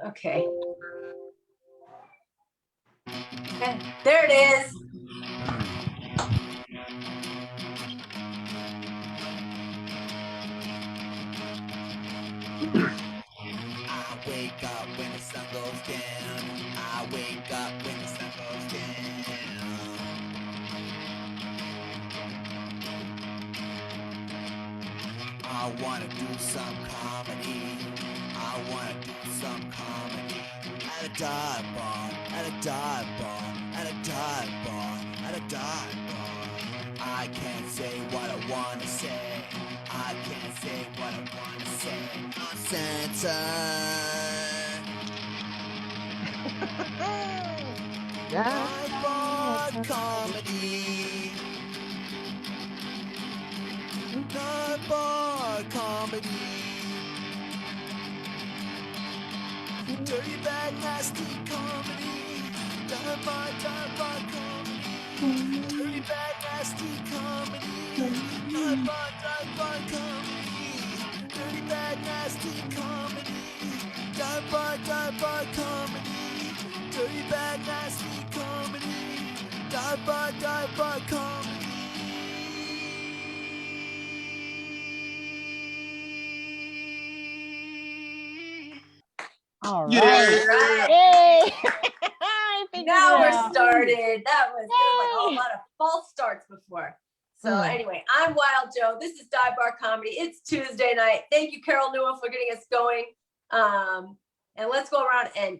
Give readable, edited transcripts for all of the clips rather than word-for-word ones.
Okay. Okay, there it is. I wake up when the sun goes down. I wake up when the sun goes down. I wanna do some comedy. I wanna do some comedy. At a dive bar, at a dive bar, at a dive bar, at a dive bar. I can't say what I wanna say. I can't say what I wanna say. Uncensored. Dive bar comedy. Dive bar comedy. Dirty bad nasty comedy. Dive bar comedy. Dirty bad nasty comedy. Dive bar comedy. Dirty bad nasty comedy. Dive bar comedy. Dirty bad nasty comedy. Dive bar comedy. All right. Right. Yay! Now we're started. That was like a lot of false starts before. So anyway, I'm Wild Joe. This is Dive Bar Comedy. It's Tuesday night. Thank you, Carol Newell, for getting us going. And let's go around and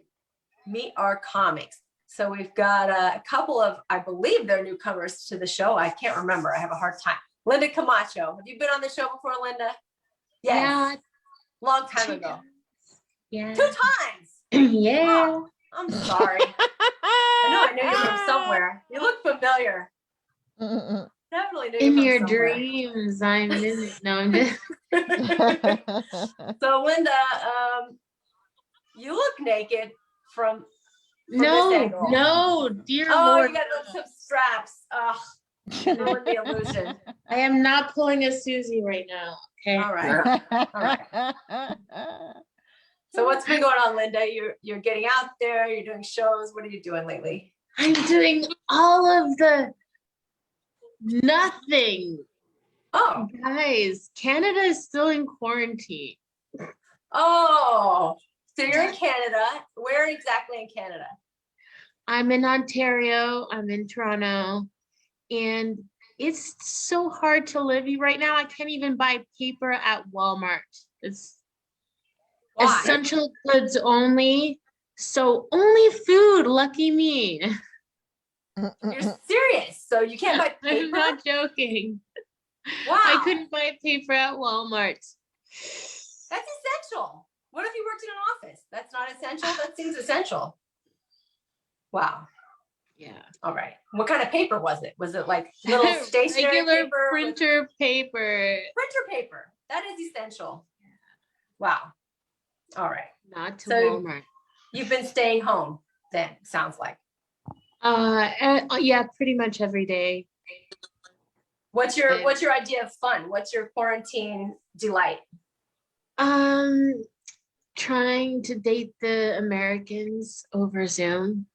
meet our comics. So we've got a couple of, I believe they're newcomers to the show. I can't remember. I have a hard time. Linda Camacho. Have you been on the show before, Linda? Yes. Yeah. Long time ago. Yeah. 2 times. Yeah. Oh, I'm sorry. I knew you from somewhere. You look familiar. Definitely knew you In from your somewhere. dreams, I'm in. No, I'm just. So Linda, you look naked from this angle. No, dear Oh, Lord. you got some straps. Ugh, ruined the illusion. I am not pulling a Susie right now. Okay. All right. All right. So what's been going on, Linda? You're getting out there. You're doing shows. What are you doing lately? I'm doing all of the nothing. Oh, Guys, Canada is still in quarantine. oh. So you're in Canada. Where exactly in Canada? I'm in Ontario. I'm in Toronto. And it's so hard to live right now. I can't even buy paper at Walmart. It's Why? essential goods only. So only food. Lucky me. You're serious? So you can't buy paper? I'm not joking. Wow. I couldn't buy paper at Walmart. That's essential. What if you worked in an office? That's not essential? That seems essential. Wow. Yeah. All right. What kind of paper was it? Was it like little stationery regular paper? printer paper. Printer paper. That is essential. Wow. All right. Not to So Walmart. you've been staying home then, sounds like. Yeah, pretty much every day. What's your idea of fun? What's your quarantine delight? Trying to date the Americans over Zoom.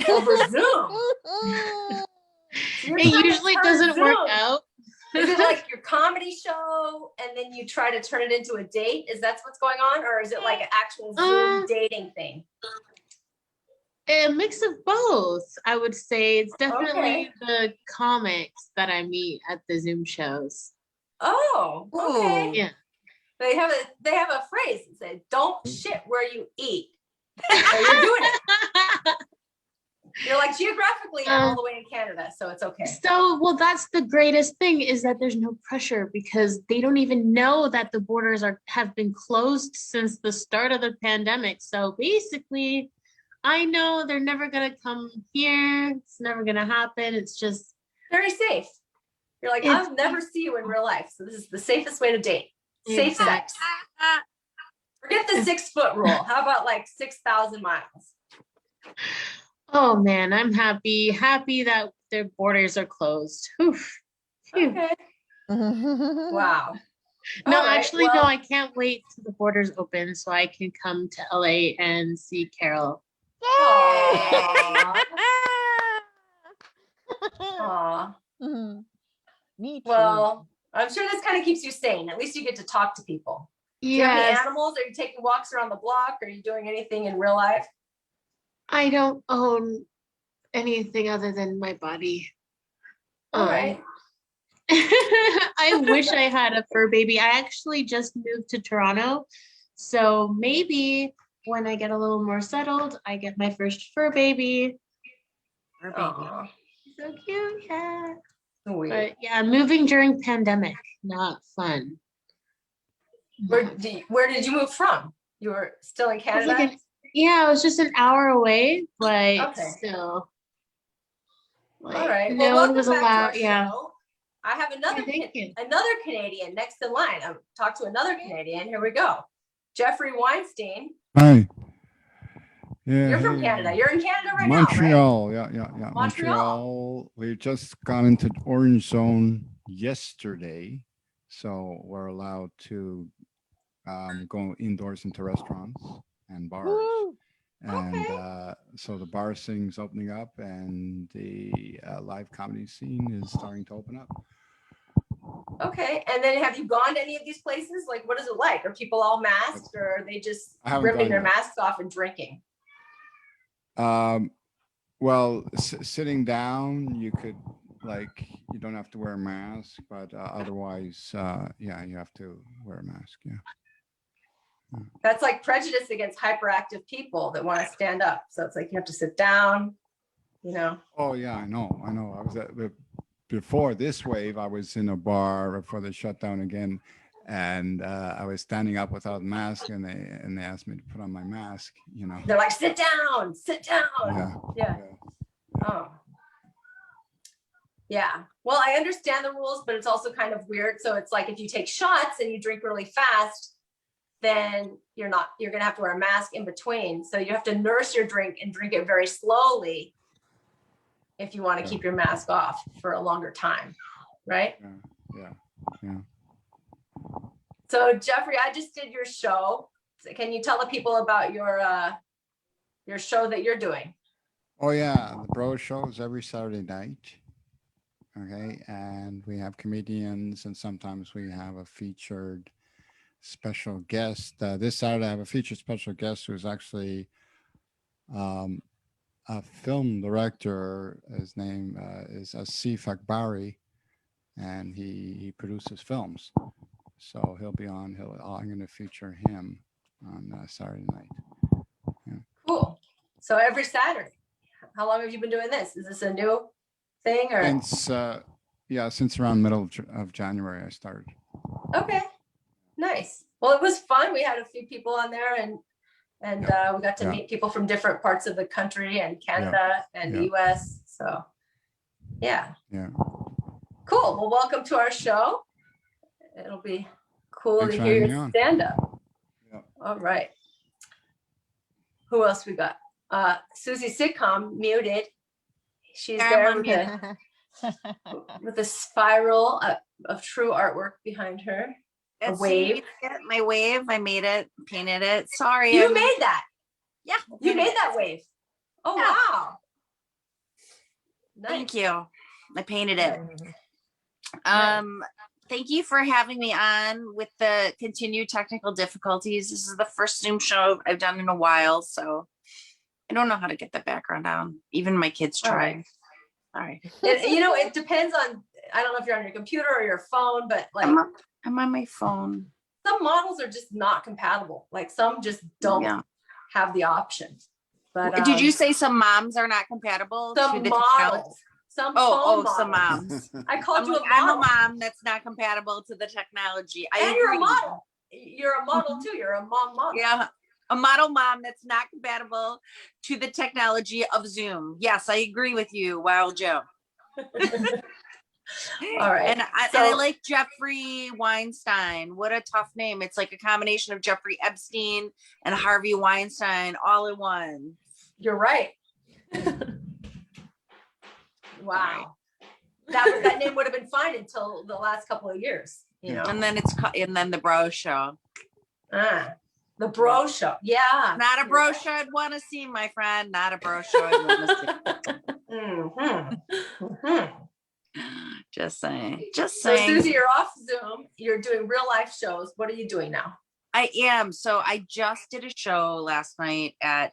Over Zoom? It usually doesn't work out. Is it like your comedy show and then you try to turn it into a date? Is that what's going on? Or is it like an actual Zoom dating thing? A mix of both, I would say. It's definitely the comics that I meet at the Zoom shows. Oh, okay. Yeah. They have a phrase that says, "Don't shit where you eat." So you're doing it. You're like geographically I'm all the way in Canada, so it's okay. So, well, that's the greatest thing is that there's no pressure because they don't even know that the borders have been closed since the start of the pandemic. So basically, I know they're never gonna come here. It's never gonna happen. It's just very safe. You're like, I'll never see you in real life, so this is the safest way to date. Safe sex. Forget the 6 foot rule. How about like 6,000 miles? Oh man, I'm happy that their borders are closed. Oof. Okay. Wow. No, All right, actually, no, well- I can't wait till the borders open so I can come to LA and see Carol. Aw. Aw. Me too. Well, I'm sure this kind of keeps you sane. At least you get to talk to people. Do you have any Yes, animals? Are you taking walks around the block? Are you doing anything in real life? I don't own anything other than my body. All right. I wish I had a fur baby. I actually just moved to Toronto. So maybe when I get a little more settled, I get my first fur baby. Our baby. Aw, So cute, yeah. sweet. But yeah, moving during pandemic, not fun. Where did you move from? You were still in I was Canada? like yeah, it was just an hour away, but Okay. still. Like, All right. no Well, one welcome was back to allowed. our Yeah. show. I have another thank you. another Canadian next in line. I'll talk to another Canadian. Here we go. Jeffrey Weinstein. Hi. Yeah. You're from hey. Canada. You're in Canada right Montreal. now, right? Yeah. Montreal. Montreal. We just got into orange zone yesterday, so we're allowed to go indoors into restaurants and bars. Woo. And Okay. so the bar scene's opening up, and the live comedy scene is starting to open up. Okay. And then have you gone to any of these places? Like, what is it like? Are people all masked or are they just I haven't ripping gone their yet. masks off and drinking? Well, sitting down, you could you don't have to wear a mask, but otherwise, yeah, you have to wear a mask. Yeah. That's like prejudice against hyperactive people that want to stand up. So it's like you have to sit down, you know. Oh yeah, I know. I was before this wave. I was in a bar before they shut down again, and I was standing up without a mask, and they asked me to put on my mask. You know. They're like, sit down, sit down. Yeah. Yeah. Oh. Yeah. Well, I understand the rules, but it's also kind of weird. So it's like if you take shots and you drink really fast, then you're gonna have to wear a mask in between. So you have to nurse your drink and drink it very slowly if you want to Yeah. keep your mask off for a longer time, right? Yeah. So Jeffrey, I just did your show. So can you tell the people about your show that you're doing? Oh yeah, the Bro Show is every Saturday night. Okay, and we have comedians, and sometimes we have a featured special guest. This Saturday, I have a featured special guest who's actually a film director. His name is Asif Akbari, and he produces films. So he'll be on. I'm going to feature him on Saturday night. Cool. So every Saturday. How long have you been doing this? Is this a new thing or? Since around middle of January, I started. Okay, nice. Well, it was fun. We had a few people on there and we got to meet people from different parts of the country and Canada and the US. So yeah. Cool. Well, welcome to our show. It'll be cool Thanks to for hear having me your on. stand-up. Yeah. All right. Who else we got? Susie Sitcom muted. She's there with a spiral of true artwork behind her. A wave. My wave. I made it, painted it. Sorry. You made that. Yeah. You made that wave. Oh, Yeah. wow. Nice. Thank you. I painted it. Thank you for having me on with the continued technical difficulties. This is the first Zoom show I've done in a while, so I don't know how to get the background down. Even my kids try. Sorry. It depends on, I don't know if you're on your computer or your phone, but like I'm on my phone. some models are just not compatible. Like some just don't have the option. But did you say some moms are not compatible? some to the models? Some phone some models. moms. I called you a I'm a model. mom that's not compatible to the technology. And you're a model. You're a model too. You're a mom model. Yeah, a model mom that's not compatible to the technology of Zoom. Yes, I agree with you, Wild Joe. All right. And I like Jeffrey Weinstein. What a tough name. It's like a combination of Jeffrey Epstein and Harvey Weinstein all in one. You're right. Wow. That name would have been fine until the last couple of years. you know. And then and then the bro show. The bro show. Yeah. Not a bro show I'd want to see, my friend. Not a bro show I'd want to see. Just saying. Just So saying. Susie, you're off Zoom. You're doing real life shows. What are you doing now? I am. So I just did a show last night at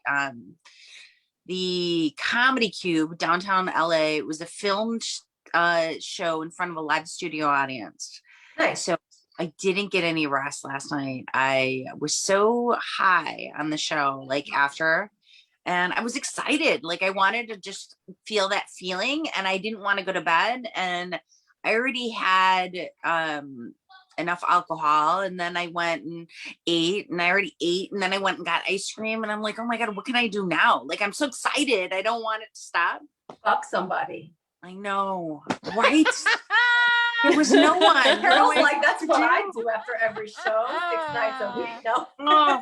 the Comedy Cube downtown LA. It was a filmed show in front of a live studio audience. Nice. So I didn't get any rest last night. I was so high on the show, like after, and I was excited. Like I wanted to just feel that feeling, and I didn't want to go to bed. And I already had enough alcohol, and then I went and ate, and I already ate, and then I went and got ice cream, and I'm like, oh my God, what can I do now? Like I'm so excited. I don't want it to stop. Fuck somebody. I know, right? There was no one. Carol's like, that's what I do after every show, 6 nights a week. No. Oh,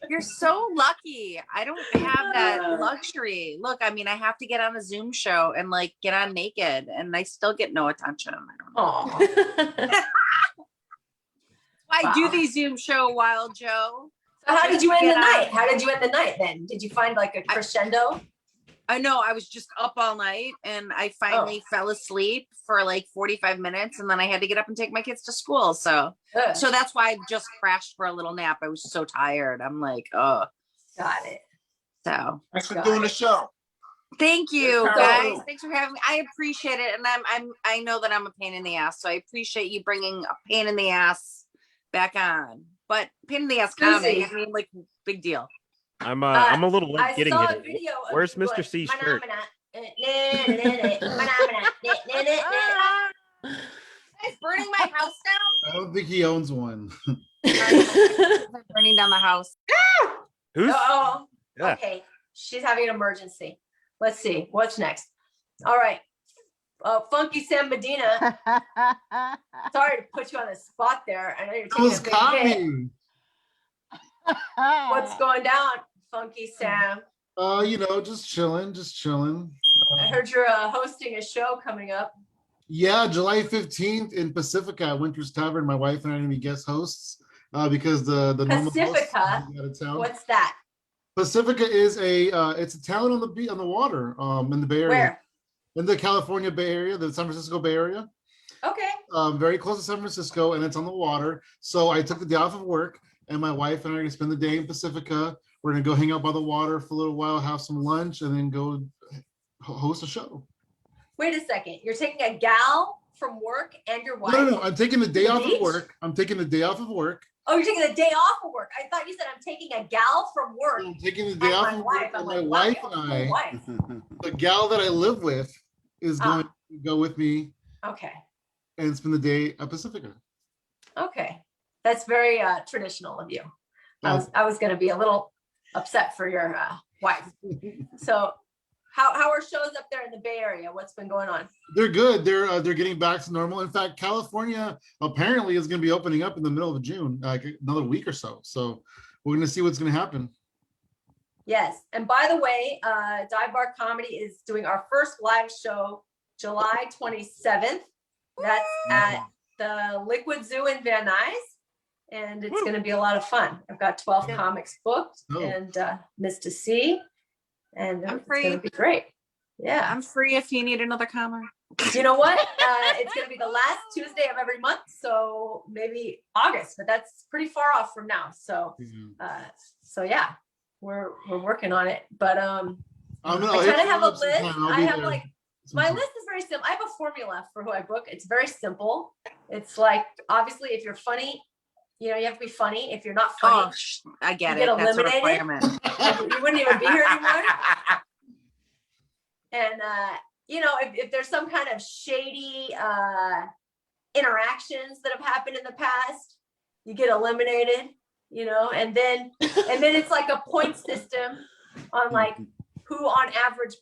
you're so lucky. I don't have that luxury. Look, I mean, I have to get on a Zoom show and like get on naked, and I still get no attention. I don't know. I do the Zoom show, Wild Joe. So how did you end the night? How did you end the night then? Did you find like a crescendo? I know, I was just up all night, and I finally fell asleep for like 45 minutes, and then I had to get up and take my kids to school. So that's why I just crashed for a little nap. I was so tired. I'm like, oh. Got it. So thanks for doing the show. Thank you, guys. Thanks for having me. I appreciate it. And I know that I'm a pain in the ass, so I appreciate you bringing a pain in the ass back on. But pain in the ass comedy, I mean, like, big deal. I'm a little late getting saw it. a video of Where's you Mr. going, C's shirt? Guys, burning my house down? I don't think he owns one. Burning down the house. Who's? Oh, Yeah. okay. She's having an emergency. Let's see. What's next? All right. Funky Sam Medina. Sorry to put you on the spot there. I know you're That was taking a big hit. comedy. What's going down, Funky Sam? Just chilling. I heard you're hosting a show coming up. Yeah, July 15th in Pacifica at Winter's Tavern. My wife and I are going to be guest hosts because the normal host Pacifica? is out of town. What's that? Pacifica is it's a town on the water in the Bay Area. Where? In the California Bay Area, the San Francisco Bay Area. Okay. Very close to San Francisco, and it's on the water. So I took the day off of work, and my wife and I are going to spend the day in Pacifica. We're going to go hang out by the water for a little while, have some lunch, and then go host a show. Wait a second. You're taking a gal from work and your wife? No. I'm taking the day off beach? of work. Oh, you're taking the day off of work. I thought you said I'm taking a gal from work. I'm taking the day off of work, and my wife and I, Wife. the gal that I live with, is going to go with me. Okay. And spend the day at Pacifica. Okay. That's very traditional of you. I was going to be a little upset for your wife. So how are shows up there in the Bay Area? What's been going on? They're good. They're getting back to normal. In fact, California apparently is going to be opening up in the middle of June, like another week or so. So we're going to see what's going to happen. Yes. And by the way, Dive Bar Comedy is doing our first live show July 27th. That's at the Liquid Zoo in Van Nuys. And it's going to be a lot of fun. I've got 12 comics booked and Mista See. And it's going to be great. Yeah. I'm free if you need another comic. You know what? It's going to be the last Tuesday of every month. So maybe August, but that's pretty far off from now. So, so yeah, we're working on it. But I kind of have a list. I have like, my list is very simple. I have a formula for who I book. It's very simple. It's like, obviously, if you're funny, you have to be funny. If you're not funny, I get it. That's eliminated. a requirement. You wouldn't even be here anymore. And if there's some kind of shady interactions that have happened in the past, you get eliminated. And then it's like a point system on like who on average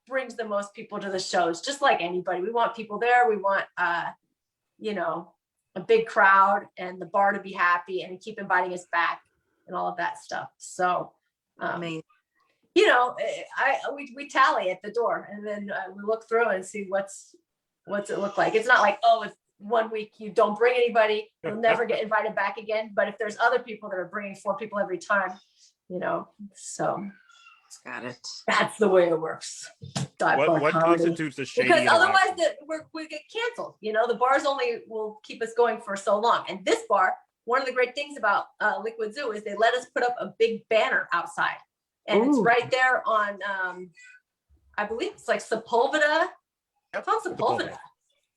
brings the most people to the shows. Just like anybody, we want people there. We want a big crowd and the bar to be happy and keep inviting us back and all of that stuff. So we tally at the door and then we look through and see what's it look like. It's not like, one week you don't bring anybody, you'll never get invited back again. But if there's other people that are bringing 4 people every time, so Got it. that's the way it works. What constitutes a shady Because interaction? otherwise we get canceled. The bars only will keep us going for so long. And this bar, one of the great things about Liquid Zoo is they let us put up a big banner outside. And it's right there on, I believe it's like Sepulveda. It's on Sepulveda.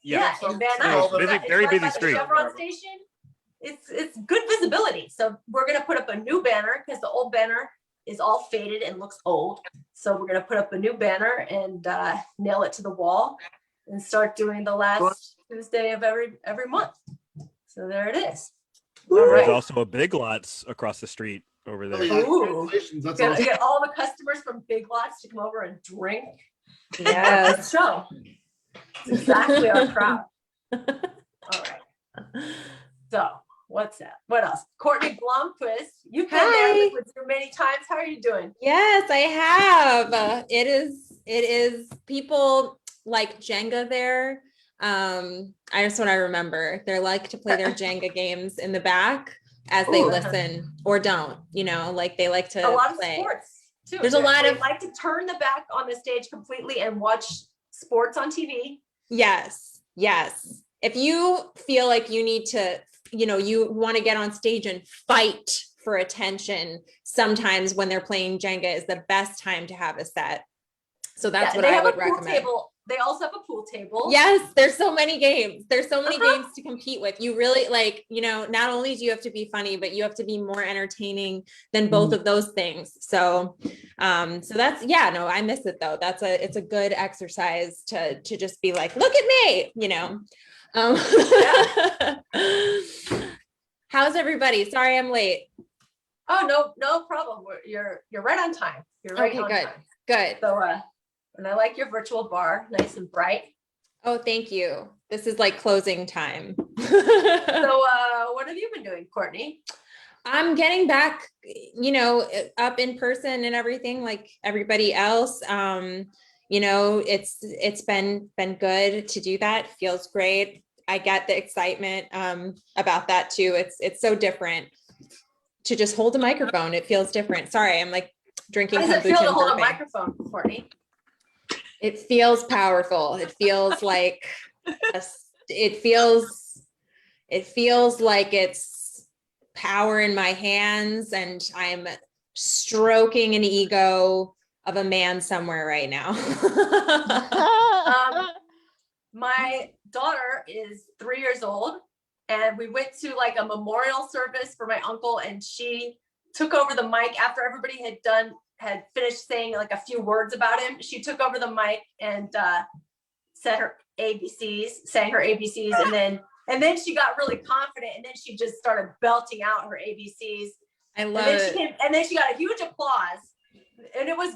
Yeah, in Van Nuys. Very busy by the street. Chevron station. It's good visibility. So we're gonna put up a new banner because the old banner is all faded and looks old. So we're gonna put up a new banner and nail it to the wall and start doing the last Tuesday of every month. So there it is. There's also a Big Lots across the street over there. Ooh. That's Gonna awesome. get all the customers from Big Lots to come over and drink. Yes. So exactly our crowd. All right. So what's that? What else? Courtney Blomquist, you've been there with you many times. How are you doing? Yes, I have. It is people like Jenga there. That's what I remember. They like to play their Jenga games in the back as they listen or don't, like they like to a lot play. of sports too. There's a lot they of like to turn the back on the stage completely and watch sports on TV. Yes. If you feel like you need to, you want to get on stage and fight for attention, sometimes when they're playing Jenga is the best time to have a set. So that's what I would recommend. They also have a pool table. Yes, there's so many games. There's so many games to compete with. You really not only do you have to be funny, but you have to be more entertaining than both of those things. So, that's, I miss it though. It's a good exercise to just be like, look at me, How's everybody? Sorry, I'm late. Oh, no problem. You're right on time. You're right on time. Good. So, and I like your virtual bar, nice and bright. Oh, thank you. This is like closing time. So what have you been doing, Courtney? I'm getting back, up in person and everything like everybody else. It's been good to do that. Feels great. I get the excitement about that too. It's so different to just hold a microphone. It feels different. Sorry, I'm like drinking. How does it feel to hold a microphone, Courtney? It feels powerful. It feels like it feels like it's power in my hands and I'm stroking an ego of a man somewhere right now. My daughter is 3 years old and we went to like a memorial service for my uncle and she took over the mic after everybody had finished saying like a few words about him. She took over the mic and said her ABCs, sang her ABCs, and then she got really confident, and then she just started belting out her ABCs. I love it. And then she got a huge applause, and it was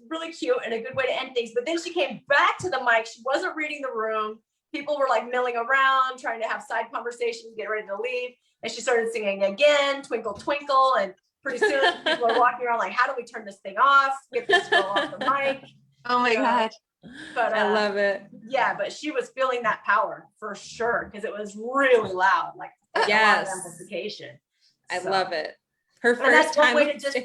really cute and a good way to end things. But then she came back to the mic. She wasn't reading the room. People were like milling around, trying to have side conversations, get ready to leave, and she started singing again, "Twinkle Twinkle," and pretty soon people are walking around like, how do we turn this thing off? Get this girl off the mic. Oh my God. But I love it. Yeah, but she was feeling that power for sure because it was really loud, like a lot of amplification. I love it. Her first that's time one way to just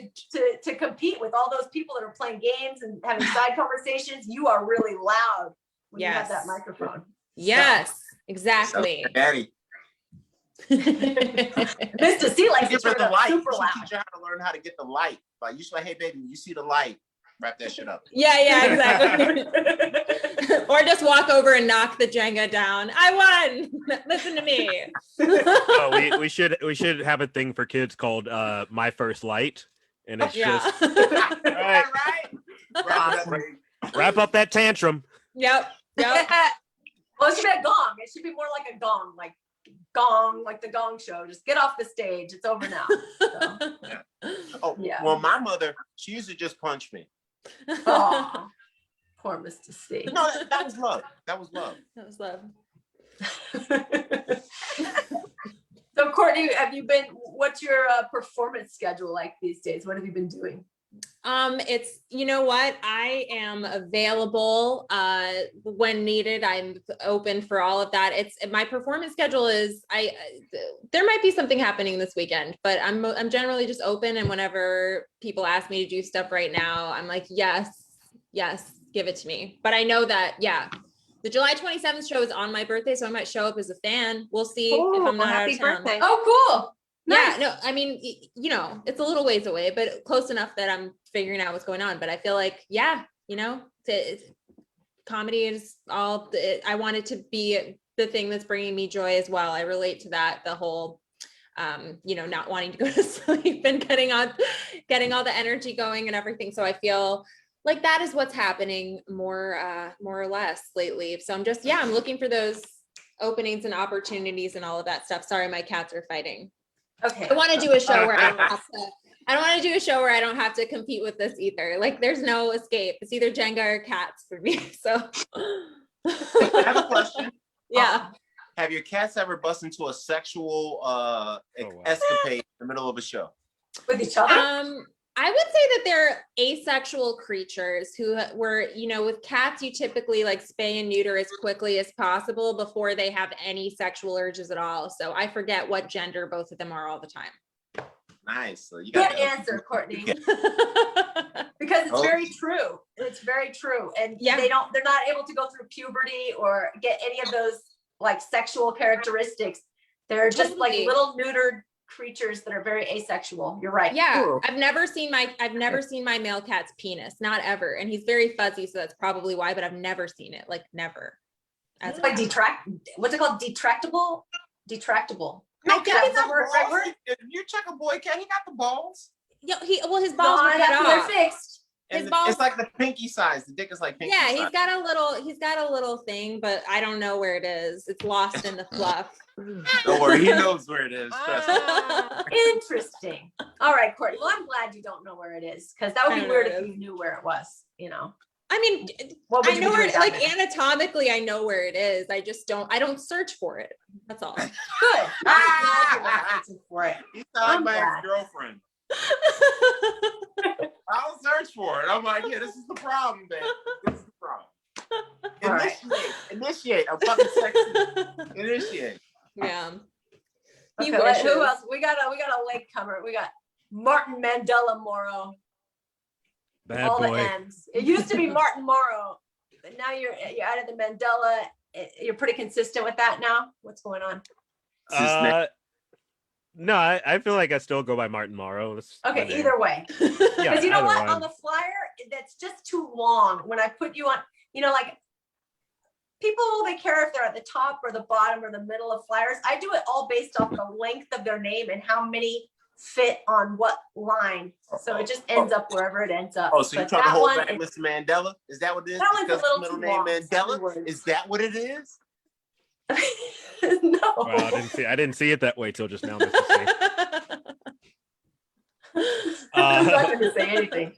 to compete with all those people that are playing games and having side conversations. You are really loud when you have that microphone. Yes, exactly. Daddy. Mista See likes to Give her turn the it up light. super loud. Teach her how to learn how to get the light. Like you should like, hey baby, when you see the light, wrap that shit up. Yeah, exactly. Or just walk over and knock the Jenga down. I won. Listen to me. Oh, we should have a thing for kids called My First Light, and it's just right. Wrap up that tantrum. Yep. Well, it should be a gong. It should be more like a gong, like the Gong Show. Just get off the stage. It's over now. So. Oh, yeah. Well, my mother, she used to just punch me. Oh, poor Mista See. No, that was love. That was love. That was love. So, Courtney, what's your performance schedule like these days? What have you been doing? It's, you know what, I am available when needed. I'm open for all of that. It's my performance schedule is there might be something happening this weekend, but I'm generally just open, and whenever people ask me to do stuff right now, I'm like, yes, give it to me. But I know that, yeah, the July 27th show is on my birthday, so I might show up as a fan. We'll see if I'm not out of town. Birthday. Oh, cool. Yeah, no, I mean, you know, it's a little ways away, but close enough that I'm figuring out what's going on. But I feel like, yeah, you know, comedy is all, I want it to be the thing that's bringing me joy as well. I relate to that, the whole, you know, not wanting to go to sleep and getting all the energy going and everything. So I feel like that is what's happening more or less lately. So I'm just, yeah, I'm looking for those openings and opportunities and all of that stuff. Sorry, my cats are fighting. Okay. I want to do a show where I don't have to compete with this either. Like, there's no escape. It's either Jenga or cats for me. So I have a question. Yeah. Have your cats ever bust into a sexual escapade in the middle of a show? With each other? I would say that they're asexual creatures who were, you know, with cats, you typically like spay and neuter as quickly as possible before they have any sexual urges at all. So I forget what gender both of them are all the time. Nice. So you Good got answer, Courtney. Because it's very true. It's very true. And yeah, they're not able to go through puberty or get any of those like sexual characteristics. They're just like little neutered creatures that are very asexual. You're right. Yeah. Ooh. I've never seen my male cat's penis, not ever. And he's very fuzzy, so that's probably why, but I've never seen it, like never. It's like what's it called? Detractable? Detractable. No, cat got balls. If you check a boy cat, he got the balls. Yeah, his balls are cut off. They're fixed. His balls, it's like the pinky size. The dick is like pinky size. Yeah, he's got a little thing, but I don't know where it is. It's lost in the fluff. Don't worry, he knows where it is. Trust me. Interesting. All right, Courtney. Well, I'm glad you don't know where it is, because that would be weird if you knew where it was, you know. I mean, I know where, like, anatomically, I know where it is. I just don't search for it. That's all. Good. For it. He's like my ex-girlfriend. I'll search for it. I'm like, yeah, this is the problem, babe. This is the problem. Initiate. I'm fucking sexy. Initiate. Yeah. Okay, who else? We got a latecomer. We got Martin Morrow. Bad all boy. The M's. It used to be Martin Morrow, but now you're added the Mandela. You're pretty consistent with that now. What's going on? No, I feel like I still go by Martin Morrow. Okay, either way. Because you know what? On the flyer, that's just too long. When I put you on, you know, like people, they care if they're at the top or the bottom or the middle of flyers. I do it all based off the length of their name and how many fit on what line. So it just ends up wherever it ends up. Oh, so you're trying to hold back Mr. Mandela? Is that what it is? That one's a little middle too name long. Mandela? Is that what it is? No. Well, I didn't see it that way till just now, Mr. See. I'm not going to say anything.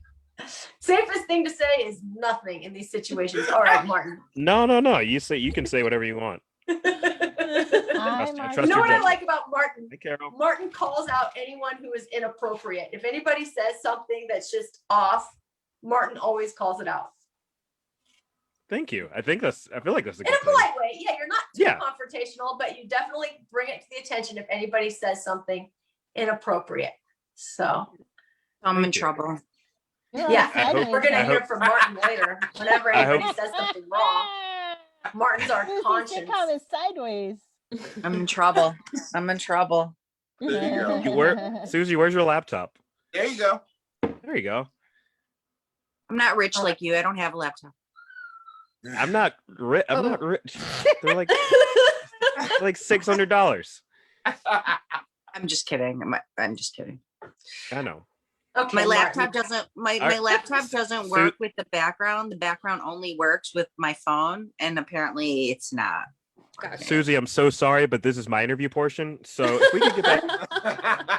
Safest thing to say is nothing in these situations. All right, Martin. No. You can say whatever you want. You know what I like about Martin? Hey, Carol. Martin calls out anyone who is inappropriate. If anybody says something that's just off, Martin always calls it out. Thank you. I feel like that's a good in a thing. polite way. Yeah, you're not too confrontational, but you definitely bring it to the attention if anybody says something inappropriate. So I'm in trouble. Yeah, we're gonna hear from Martin later. Whenever anybody says something wrong, Martin's our conscience. Sitcom is sideways. I'm in trouble. There you go. Susie, where's your laptop? There you go. There you go. I'm not rich like you. I don't have a laptop. I'm not rich. They're like $600. I'm just kidding. I'm just kidding. I know. Okay, my laptop doesn't. My laptop doesn't work with the background. The background only works with my phone, and apparently it's not. Susie, I'm so sorry, but this is my interview portion. So if we could get back.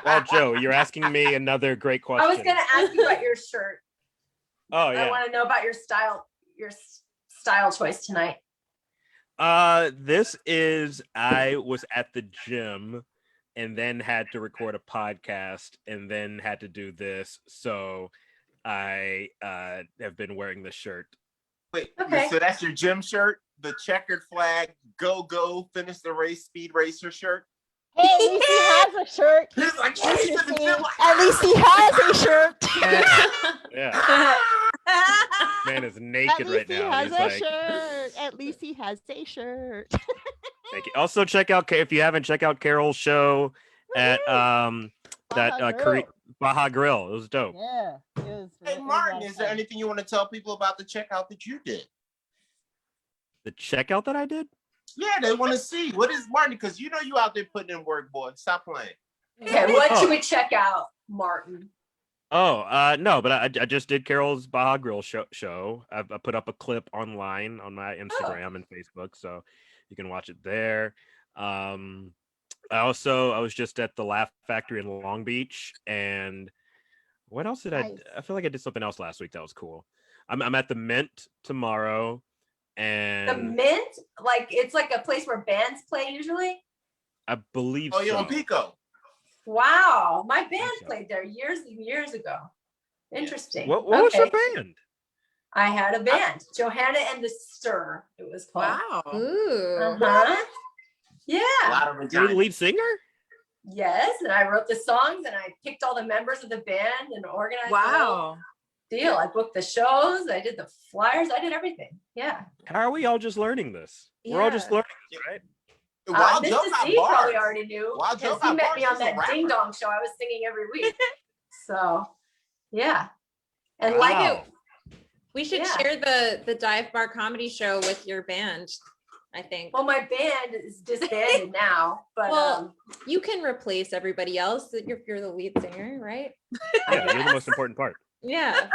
Well, Joe, you're asking me another great question. I was gonna ask you about your shirt. Oh yeah. I want to know about your style choice tonight. This is I was at the gym and then had to record a podcast and then had to do this. So I have been wearing this shirt. Wait, Okay. so that's your gym shirt, the checkered flag, go, finish the race, speed racer shirt? Hey, at least he has a shirt. He's like, Mr. "He's in the See, gym like, at least he has a shirt. Yeah, man is At naked least right he now. has He's a like, shirt. At least he has a shirt. thank you. Also, check out if you haven't, check out Carol's show at that Baja Korea Grill. Baja Grill. It was dope. Yeah. It was, Hey, it was a Martin, lot of is there fun. anything you want to tell people about the checkout that you did? The checkout that I did. Yeah, they want to see. What is Martin? Because you know you out there putting in work, boy. Stop playing. Okay, what should we check out, Martin? Oh, no, but I just did Carol's Baja Grill show. I put up a clip online on my Instagram and Facebook, so you can watch it there. I was just at the Laugh Factory in Long Beach, and what else did Nice. I feel like I did something else last week that was cool. I'm at the Mint tomorrow, The and Mint? Like it's like a place where bands play usually? I believe Oh, you're so. on Pico. Wow, my band so. played there years and years ago. Interesting. What was your Okay. band? I had a band, Johanna and the Stir. It was called. Wow. Ooh. Uh-huh. A Yeah. lot of You're the vagina. lead singer? Yes, and I wrote the songs and I picked all the members of the band and organized the whole deal. I booked the shows, I did the flyers, I did everything. Yeah. How are we all just learning this? We're all just Yeah. learning this, right? Wild Joe Mista got See probably bars. already knew Wild Joe because he got met bars. me on He's a that rapper. Ding Dong show I was singing every week. So, yeah. And Wow. like We should Yeah. share the dive bar comedy show with your band, I think. well, my band is disbanded now, but Well, you can replace everybody else. You're the lead singer, right? Yeah, you're the most important part. Yeah.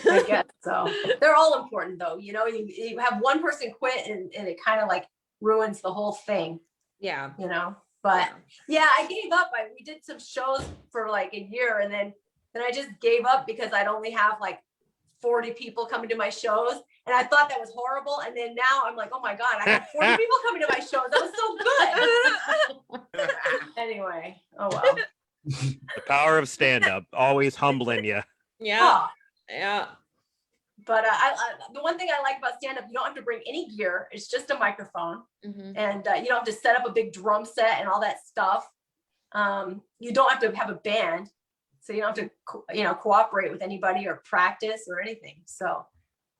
I guess so. They're all important though. You know, you have one person quit and it kind of like ruins the whole thing, Yeah. you know. But yeah, I gave up. We did some shows for like a year and then I just gave up because I'd only have like 40 people coming to my shows. And I thought that was horrible. And then now I'm like, oh my God, I have 40 people coming to my shows. That was so good. Anyway, oh well. The power of stand-up, always humbling you. Yeah. Oh, Yeah. but the one thing I like about stand-up, you don't have to bring any gear. It's just a microphone. Mhm. And you don't have to set up a big drum set and all that stuff. You don't have to have a band. So you don't have to, cooperate with anybody or practice or anything. So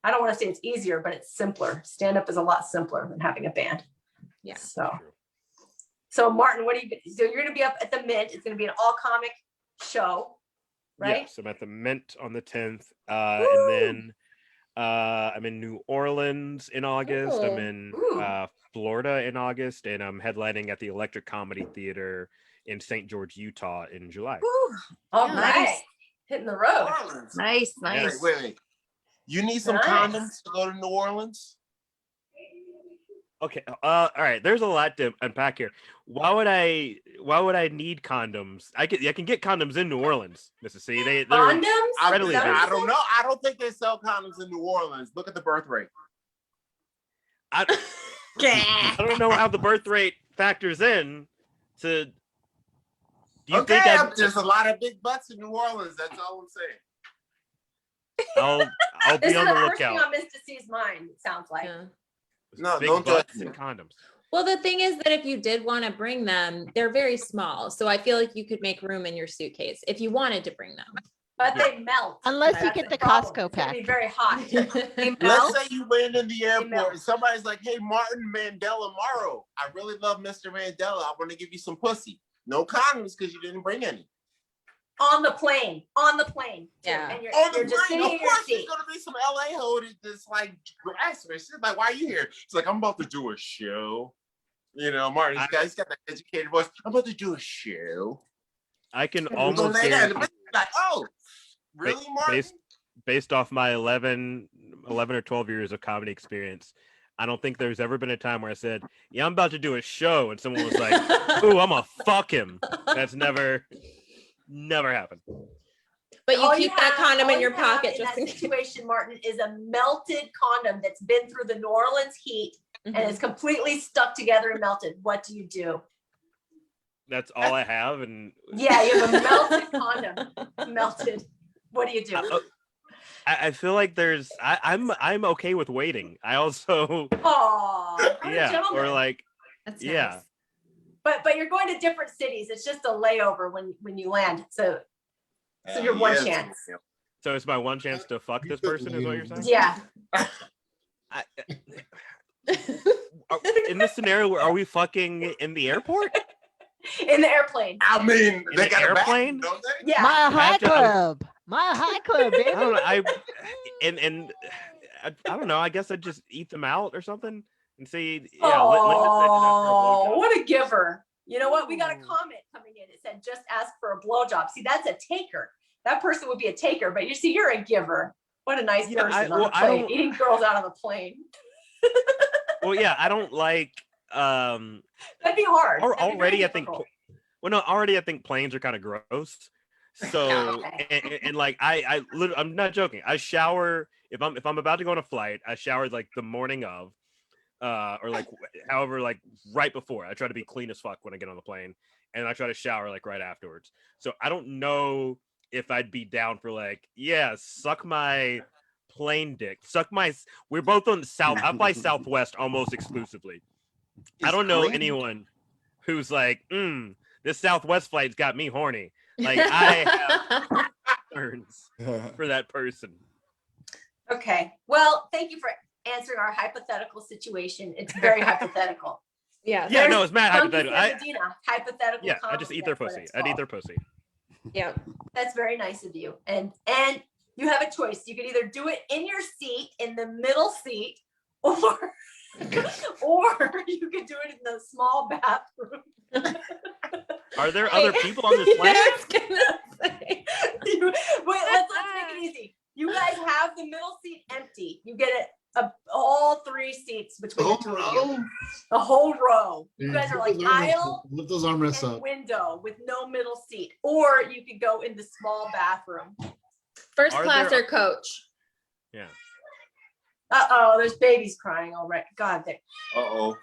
I don't want to say it's easier, but it's simpler. Stand-up is a lot simpler than having a band. Yeah. So Martin, so you're going to be up at the Mint. It's going to be an all comic show, right? Yes, I'm at the Mint on the 10th. And then I'm in New Orleans in August. I'm in Florida in August. And I'm headlining at the Electric Comedy Theater in St. George, Utah in July. All Yeah, right. nice. Hitting the road. New Orleans. Nice. Wait. You need some Nice. condoms to go to New Orleans? Okay. All right. There's a lot to unpack here. Why would I need condoms? I can get condoms in New Orleans, Mista See. They're Condoms? readily Is that what available. I don't know. I don't think they sell condoms in New Orleans. Look at the birth rate. I don't know how the birth rate factors in to. Do you think there's a lot of big butts in New Orleans. That's all I'm saying. I'll This be is on the the first thing lookout. on Mista C's mind, it sounds like. Yeah. No, Big don't butts judge me. and condoms. Well, the thing is that if you did want to bring them, they're very small. So I feel like you could make room in your suitcase if you wanted to bring them. But they melt. Unless you That's get the problem. Costco It's gonna be pack. very hot. Let's say you land in the melt. airport and somebody's like, hey, Martin Mandela Morrow, I really love Mr. Mandela. I want to give you some pussy. No condoms because you didn't bring any. On the plane. too. Yeah. And you're, On the you're just plane, sitting of in your course, there's seat. gonna be some LA hoe that's like grass her. She's like, why are you here? She's like, I'm about to do a show. You know, Martin, he's got that educated voice. I'm about to do a show. I can We're gonna almost lay down. guarantee, Like, oh, really, Martin? based off my 11 or 12 years of comedy experience, I don't think there's ever been a time where I said, yeah, I'm about to do a show, and someone was like, ooh, I'm gonna fuck him. That's never happened. But you All keep that have- condom all in your you have pocket in just that in case. situation, Martin, is a melted condom that's been through the New Orleans heat and Mhm. is completely stuck together and melted. What do you do? That's all I have, and Yeah, you have a melted condom. Melted. What do you do? I feel like I'm okay with waiting. I also Oh, yeah, or like That's yeah. nice. But you're going to different cities. It's just a layover when you land. So your one chance. So it's my one chance to fuck this person, is what you're saying? Yeah. In this scenario, are we fucking in the airport? In the airplane. I mean, In they the got airplane? a bathroom, don't they? Yeah. My high have to- club. My high club, baby. I don't know. I don't know. I guess I'd just eat them out or something and see. Yeah, Oh, what a giver. You know what? We got a comment coming in. It said, just ask for a blowjob. See, that's a taker. That person would be a taker, but you see, you're a giver. What a nice person on the plane, eating girls out on the plane. Well, yeah, I don't like. That'd be hard. That'd be Already, very I think. difficult. Well, no, already I think planes are kind of gross. So and like I'm not joking. I shower if I'm about to go on a flight. I shower like the morning of, or like however like right before. I try to be clean as fuck when I get on the plane, and I try to shower like right afterwards. So I don't know if I'd be down for like suck my plane dick, suck my. We're both on the south. I fly Southwest almost exclusively. I don't know anyone who's like, this Southwest flight's got me horny. Like I have concerns for that person. Okay. Well, thank you for answering our hypothetical situation. It's very hypothetical. Yeah. Yeah, no, it's mad Monkey hypothetical. Sam Medina, hypothetical. Yeah, I just comedy, eat their that's what pussy. it's I'd eat called. their pussy. Yeah. That's very nice of you. And you have a choice. You can either do it in your seat, in the middle seat, or you could do it in the small bathroom. Are there other people on this planet? Wait, let's make it easy. You guys have the middle seat empty. You get all three seats between the two of you. The whole row. You guys are like aisle Lift those armrests and up. window with no middle seat. Or you could go in the small bathroom. First Are class there- or coach? Yeah. Uh-oh, there's babies crying already. God, Uh-oh.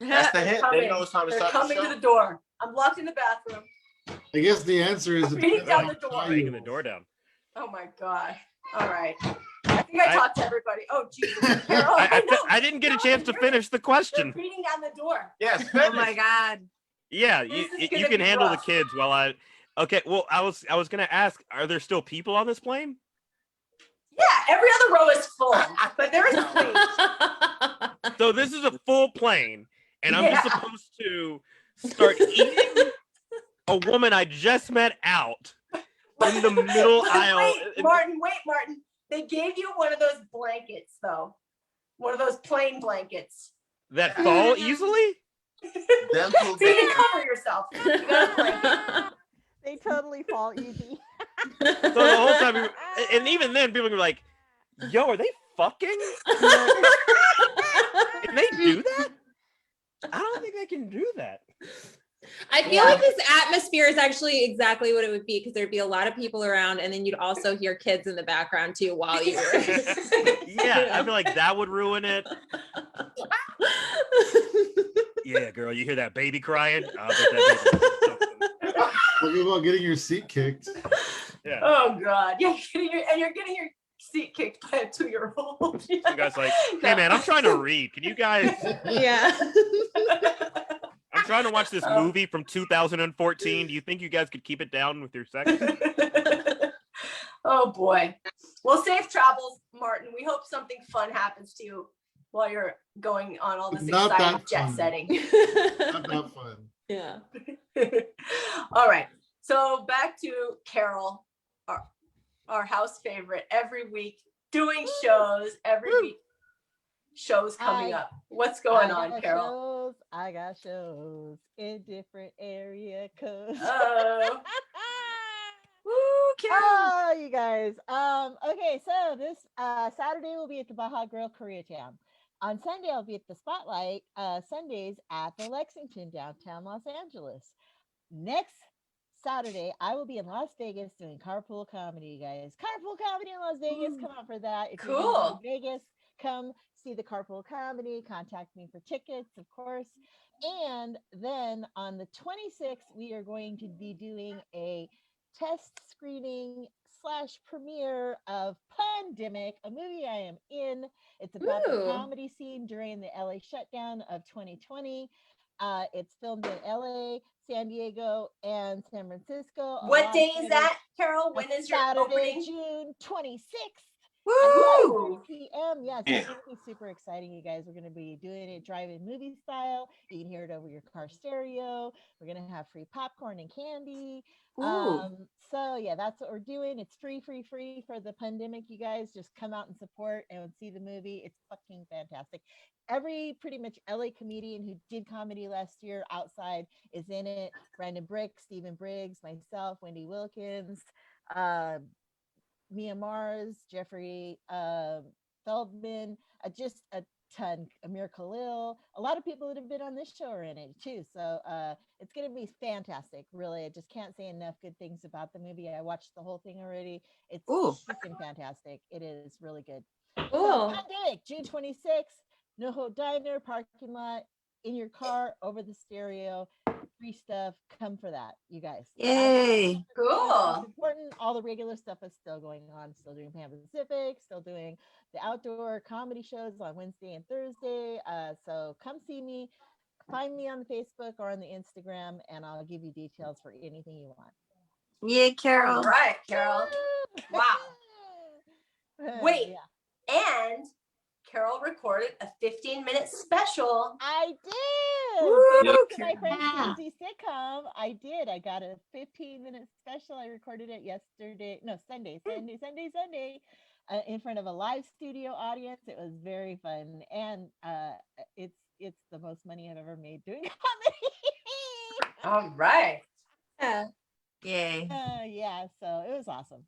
That's the hint. They know it's time to they're start the coming to show. the door. I'm locked in the bathroom. I guess the answer is Beating down the door. Breaking the door down. Oh my God. All right. I think I talked to everybody. Oh, Jesus. Carol, I didn't get a chance to finish the They're question. beating down the door. Yes. Oh my God. Yeah, This is you gonna can be handle rough. the kids while I. Okay, well, I was gonna ask, are there still people on this plane? Yeah, every other row is full, but there is space. So this is a full plane, and I'm just Yeah. supposed to start eating a woman I just met out in the middle aisle. Wait, Martin. They gave you one of those blankets, though. One of those plain blankets. That fall easily? Them So you can cover yourself. You got a blanket. They totally fall easy. So the whole time, and even then, people were like, "Yo, are they fucking? Can they do that? I don't think they can do that." I feel like this atmosphere is actually exactly what it would be, because there'd be a lot of people around, and then you'd also hear kids in the background too while you were. Yeah, I feel like that would ruin it. Yeah, girl, you hear that baby crying? I'll bet that baby. Talking about getting your seat kicked. Yeah. Oh God. Yeah, you're getting your seat kicked by a 2-year-old. You guys like, hey man, I'm trying to read. Can you guys? Yeah. I'm trying to watch this movie from 2014. Do you think you guys could keep it down with your sex? Oh boy. Well, safe travels, Martin. We hope something fun happens to you while you're going on all this Not exciting that jet fun. setting. Not that fun. Yeah. All right. So back to Carol, our house favorite, every week doing shows, every week shows coming up. What's going on, Carol? I got shows in different area codes. Oh. Woo, Carol. Oh, you guys. Okay, so this Saturday we'll be at the Baja Grill Koreatown. On Sunday, I'll be at the Spotlight Sundays at the Lexington, downtown Los Angeles. Next Saturday, I will be in Las Vegas doing carpool comedy, you guys. Carpool comedy in Las Vegas. Come on for that. If you're Cool. in Vegas, come see the carpool comedy. Contact me for tickets, of course. And then on the 26th, we are going to be doing a test screening premiere of Pandemic, a movie I am in. It's about the comedy scene during the LA shutdown of 2020. It's filmed in LA, San Diego, and San Francisco. What day is that, Carol? When is your opening? June 26th. Woo! 9 p.m. Yes, it's going to be super exciting, you guys. We're going to be doing it drive-in movie style. You can hear it over your car stereo. We're going to have free popcorn and candy. So yeah, that's what we're doing. It's free for the pandemic. You guys just come out and support and see the movie. It's fucking fantastic. Every pretty much LA comedian who did comedy last year outside is in it. Brandon Brick, Stephen Briggs, myself, Wendy Wilkins, Mia Mars, Jeffrey Feldman, just a ton, Amir Khalil, a lot of people that have been on this show are in it too. So it's going to be fantastic. Really, I just can't say enough good things about the movie. I watched the whole thing already. It's freaking fantastic. It is really good. So Pandemic, June 26th, NoHo Diner, parking lot, in your car, over the stereo, free stuff. Come for that, you guys. Yay. Cool. It's important. All the regular stuff is still going on. Still doing Pan Pacific, still doing the outdoor comedy shows on Wednesday and Thursday. So come see me. Find me on Facebook or on the Instagram, and I'll give you details for anything you want. Yeah, Carol. All right, Carol. Wow. Wait, and Carol recorded a 15-minute special. I did. Woo, my friend Susie Sitcom. I did. I got a 15-minute special. I recorded it Sunday, in front of a live studio audience. It was very fun, and it's the most money I've ever made doing comedy. All right. Yeah. Yay. Yeah. So it was awesome.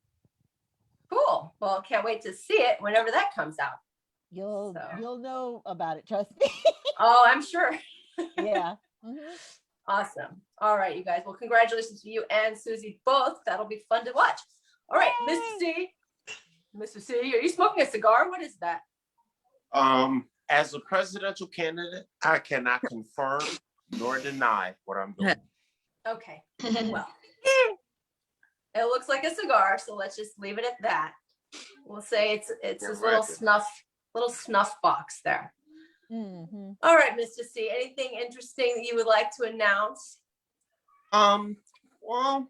Cool. Well, can't wait to see it whenever that comes out. You'll know about it. Trust me. Oh, I'm sure. Yeah. Awesome. All right, you guys. Well, congratulations to you and Susie both. That'll be fun to watch. All right, Mr. C. Mr. C, are you smoking a cigar? What is that? As a presidential candidate, I cannot confirm nor deny what I'm doing. Okay. Well, it looks like a cigar, so let's just leave it at that. We'll say it's this little snuff box there. All right, Mr. C, anything interesting that you would like to announce? Well,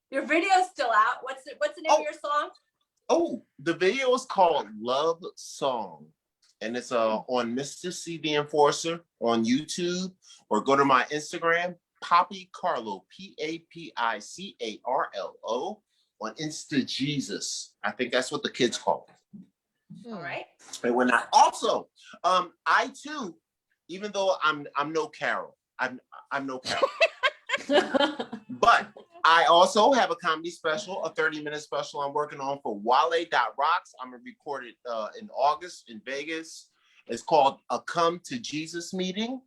your video's still out. What's the name of your song? Oh, the video is called Love Song, and it's on Mista See the Enforcer on YouTube, or go to my Instagram, Poppy Carlo, PAPICARLO, on Insta Jesus. I think that's what the kids call it. All right. And when I also, I too, even though I'm no Carol, I'm no Carol, but I also have a comedy special, a 30-minute special I'm working on for Wale.Rocks. I'm gonna record it in August in Vegas. It's called A Come to Jesus Meeting.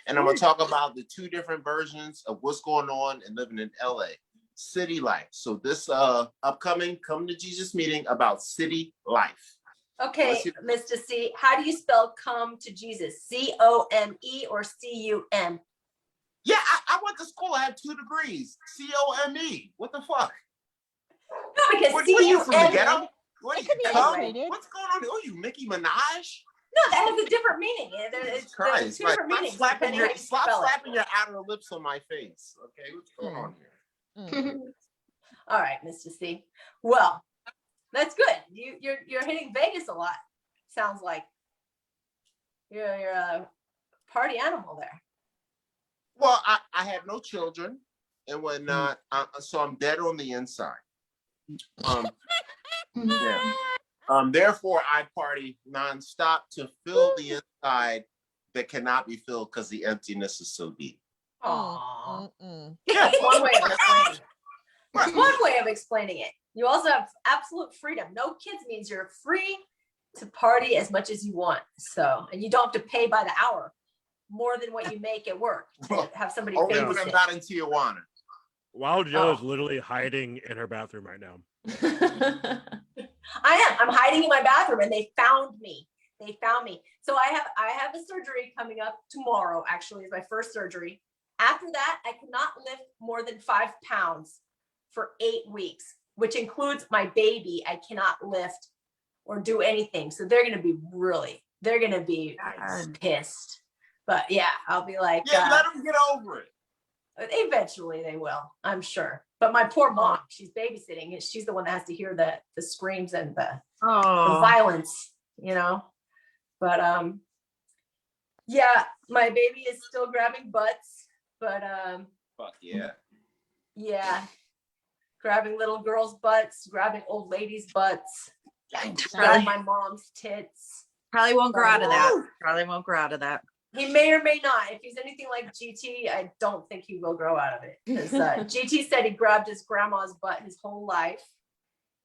And I'm gonna talk about the two different versions of what's going on and living in LA, city life. So this upcoming Come to Jesus meeting about city life. Okay, Mr. C, how do you spell come to Jesus? COME or CUM? Yeah, I went to school. I have 2 degrees. COME. What the fuck? No, because what are you from the ghetto? What's going on? Oh, you Nicki Minaj? No, that has a different meaning. It's Christ, two different meanings. Stop slapping your outer lips on my face. Okay, what's going on here? All right, Mr. C. Well, that's good. You're hitting Vegas a lot. Sounds like you're a party animal there. Well, I have no children and whatnot, so I'm dead on the inside. Yeah. Therefore, I party nonstop to fill the inside that cannot be filled because the emptiness is so deep. Aww. That's one way of explaining it. That's one way of explaining it. You also have absolute freedom. No kids means you're free to party as much as you want. So, and you don't have to pay by the hour more than what you make at work to have somebody only babysit. when I'm not in Tijuana. Wild Joe is literally hiding in her bathroom right now. I am. I'm hiding in my bathroom, and they found me. So I have a surgery coming up tomorrow. Actually, is my first surgery. After that, I cannot lift more than 5 pounds for 8 weeks. which includes my baby, I cannot lift or do anything. So they're going to be pissed. But yeah, I'll be like, Yeah, let them get over it. Eventually they will, I'm sure. But my poor mom, she's babysitting. She's the one that has to hear the screams and the violence, you know. But yeah, my baby is still grabbing butts, but Fuck yeah. yeah, grabbing little girls' butts, grabbing old ladies' butts, grabbing my mom's tits. Probably won't grow out of that. He may or may not. If he's anything like GT, I don't think he will grow out of it. Because GT said he grabbed his grandma's butt his whole life.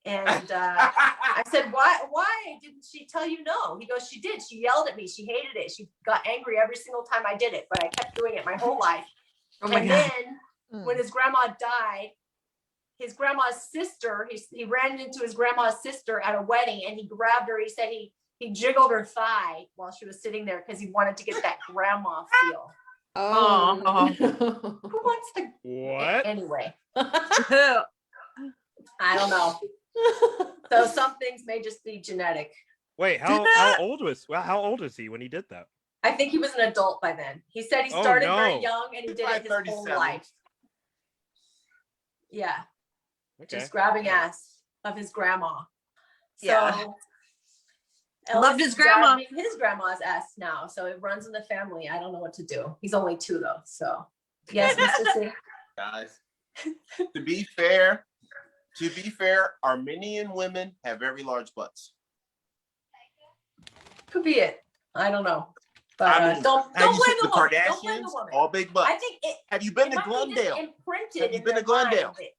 And I said, why didn't she tell you no? He goes, she did. She yelled at me. She hated it. She got angry every single time I did it, but I kept doing it my whole life. Then when his grandma died, his grandma's sister, he ran into his grandma's sister at a wedding and he grabbed her. He said he jiggled her thigh while she was sitting there because he wanted to get that grandma feel. Oh. Who wants to? What? Anyway, I don't know. So some things may just be genetic. Wait, how old is he when he did that? I think he was an adult by then. He said he started very young and he did it his whole life. Yeah. Okay. Just grabbing ass of his grandma. Yeah. So Loved his grandma. His grandma's ass now, so it runs in the family. I don't know what to do. He's only 2 though, so yes, Mr. See. Guys, to be fair, Armenian women have very large butts. Could be it. I don't know, but I mean, don't blame the woman. Kardashians, Don't blame the woman. all big butts. I think it. Have you been it to might be just Glendale? imprinted Have you in been their to Glendale? mind.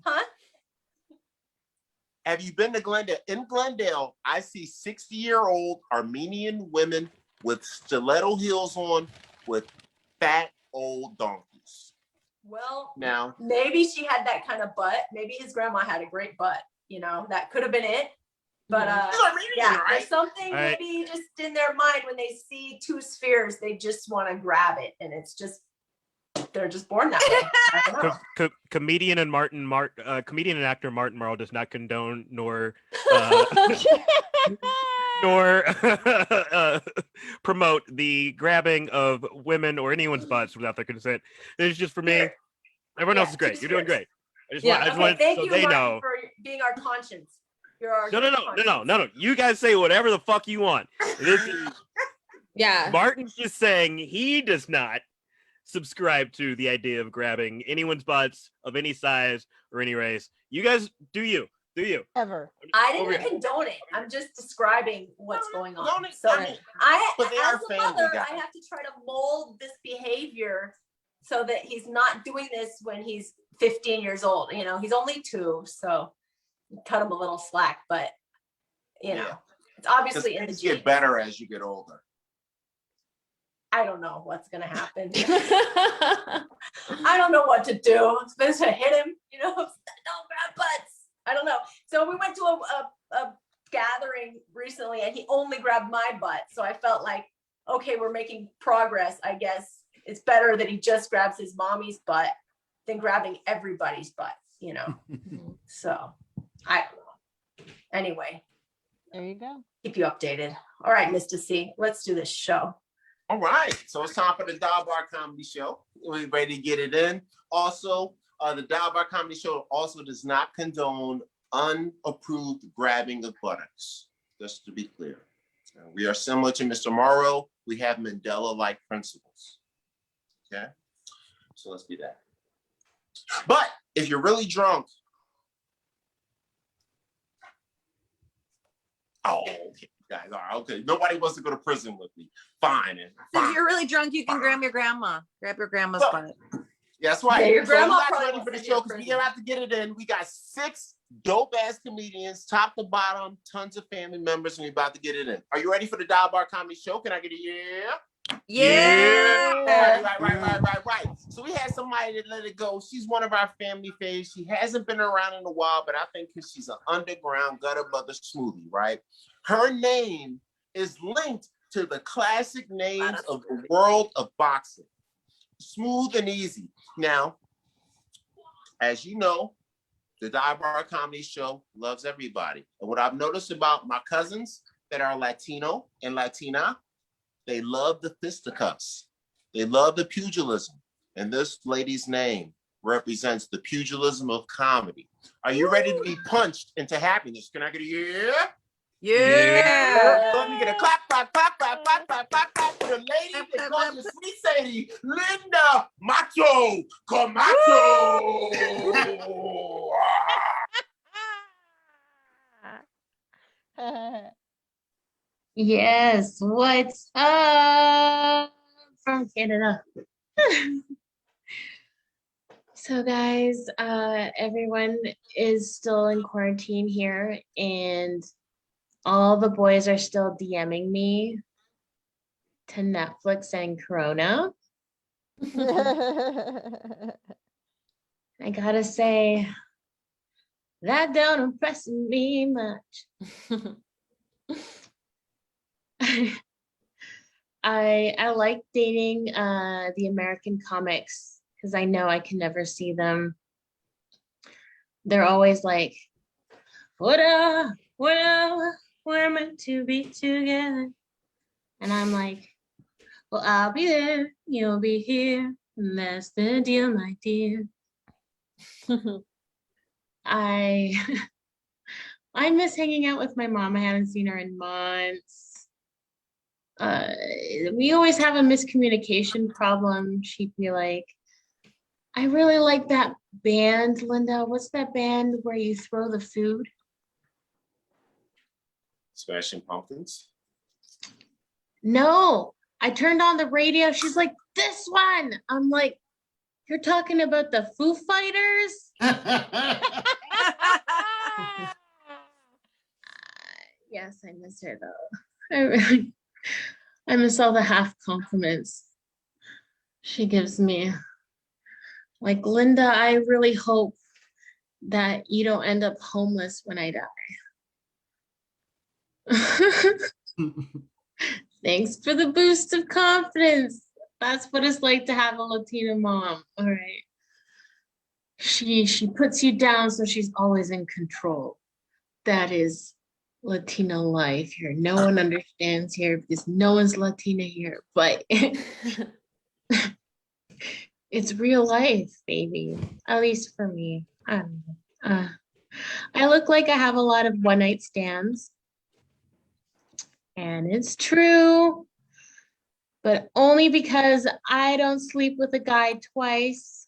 Huh? Have you been to Glendale? In Glendale, I see 60-year-old Armenian women with stiletto heels on with fat old donkeys. Well, Now, maybe she had that kind of butt. Maybe his grandma had a great butt. You know, that could have been it. But yeah, there's something maybe just in their mind when they see 2 spheres, they just want to grab it, and it's just they're just born that way. I don't know. Comedian and actor Martin Morrow does not condone nor promote the grabbing of women or anyone's butts without their consent. It's just for me. Everyone else is great. You're doing great. I just want thank so you, they Martin, know. for being our conscience. You're our No. You guys say whatever the fuck you want. Yeah. Martin's just saying he does not subscribe to the idea of grabbing anyone's butts of any size or any race. You guys do you. Ever. I didn't condone it. I'm just describing what's going on. So but they are as a family mother, guys. I have to try to mold this behavior so that he's not doing this when he's 15 years old. You know, he's only 2, so cut him a little slack, but you know, it's obviously in the things genes. get better as you get older. I don't know what's gonna happen. I don't know what to do. I'm supposed to hit him, you know, don't grab butts. I don't know. So we went to a gathering recently and he only grabbed my butt. So I felt like, okay, we're making progress. I guess it's better that he just grabs his mommy's butt than grabbing everybody's butt, you know? So I don't know. Anyway. There you go. Keep you updated. All right, Mista See, let's do this show. All right, so it's time for the Dial Bar Comedy Show. We're ready to get it in. Also, the Dial Bar Comedy Show also does not condone unapproved grabbing of buttocks, just to be clear. We are similar to Mr. Morrow. We have Mandela-like principles. Okay, so let's do that. But if you're really drunk, okay. Guys, all right, okay. Nobody wants to go to prison with me. Fine. If you're really drunk, you can grab your grandma. Grab your grandma's butt. Yeah, that's right. Yeah, your grandma so probably ready for the show because we're gonna have to get it in. We got 6 dope-ass comedians, top to bottom, tons of family members, and we're about to get it in. Are you ready for the Dial Bar Comedy Show? Can I get a yeah? Yeah. Right. So we had somebody that let it go. She's one of our family faves. She hasn't been around in a while, but I think because she's an underground gutter mother smoothie, right? Her name is linked to the classic names of the world of boxing. Smooth and easy. Now, as you know, The Dive Bar Comedy Show loves everybody. And what I've noticed about my cousins that are Latino and Latina, they love the fisticuffs. They love the pugilism. And this lady's name represents the pugilism of comedy. Are you ready to be punched into happiness? Can I get a yeah? Yeah. Let me get a clap, clap, clap, clap, clap, clap, clap, clap for the lady that calls you Sweet Sadie, Linda Macho Camacho. Yes, what's up from Canada? So guys, everyone is still in quarantine here, and all the boys are still DMing me to Netflix and Corona. I gotta say, that don't impress me much. I like dating the American comics because I know I can never see them. They're always like, we're meant to be together. And I'm like, well, I'll be there, you'll be here, and that's the deal, my dear. I miss hanging out with my mom. I haven't seen her in months. We always have a miscommunication problem. She'd be like, I really like that band, Linda. What's that band where you throw the food? Smashing Pumpkins. No, I turned on the radio. She's like, this one. I'm like, you're talking about the Foo Fighters? Yes, I miss her though. I miss all the half compliments she gives me. Like, Linda, I really hope that you don't end up homeless when I die. Thanks for the boost of confidence. That's what it's like to have a Latina mom. All right. She puts you down so she's always in control. That is Latina life here. No one understands here because no one's Latina here, but it's real life, baby. At least for me. I don't know. I look like I have a lot of one-night stands. And it's true, but only because I don't sleep with a guy twice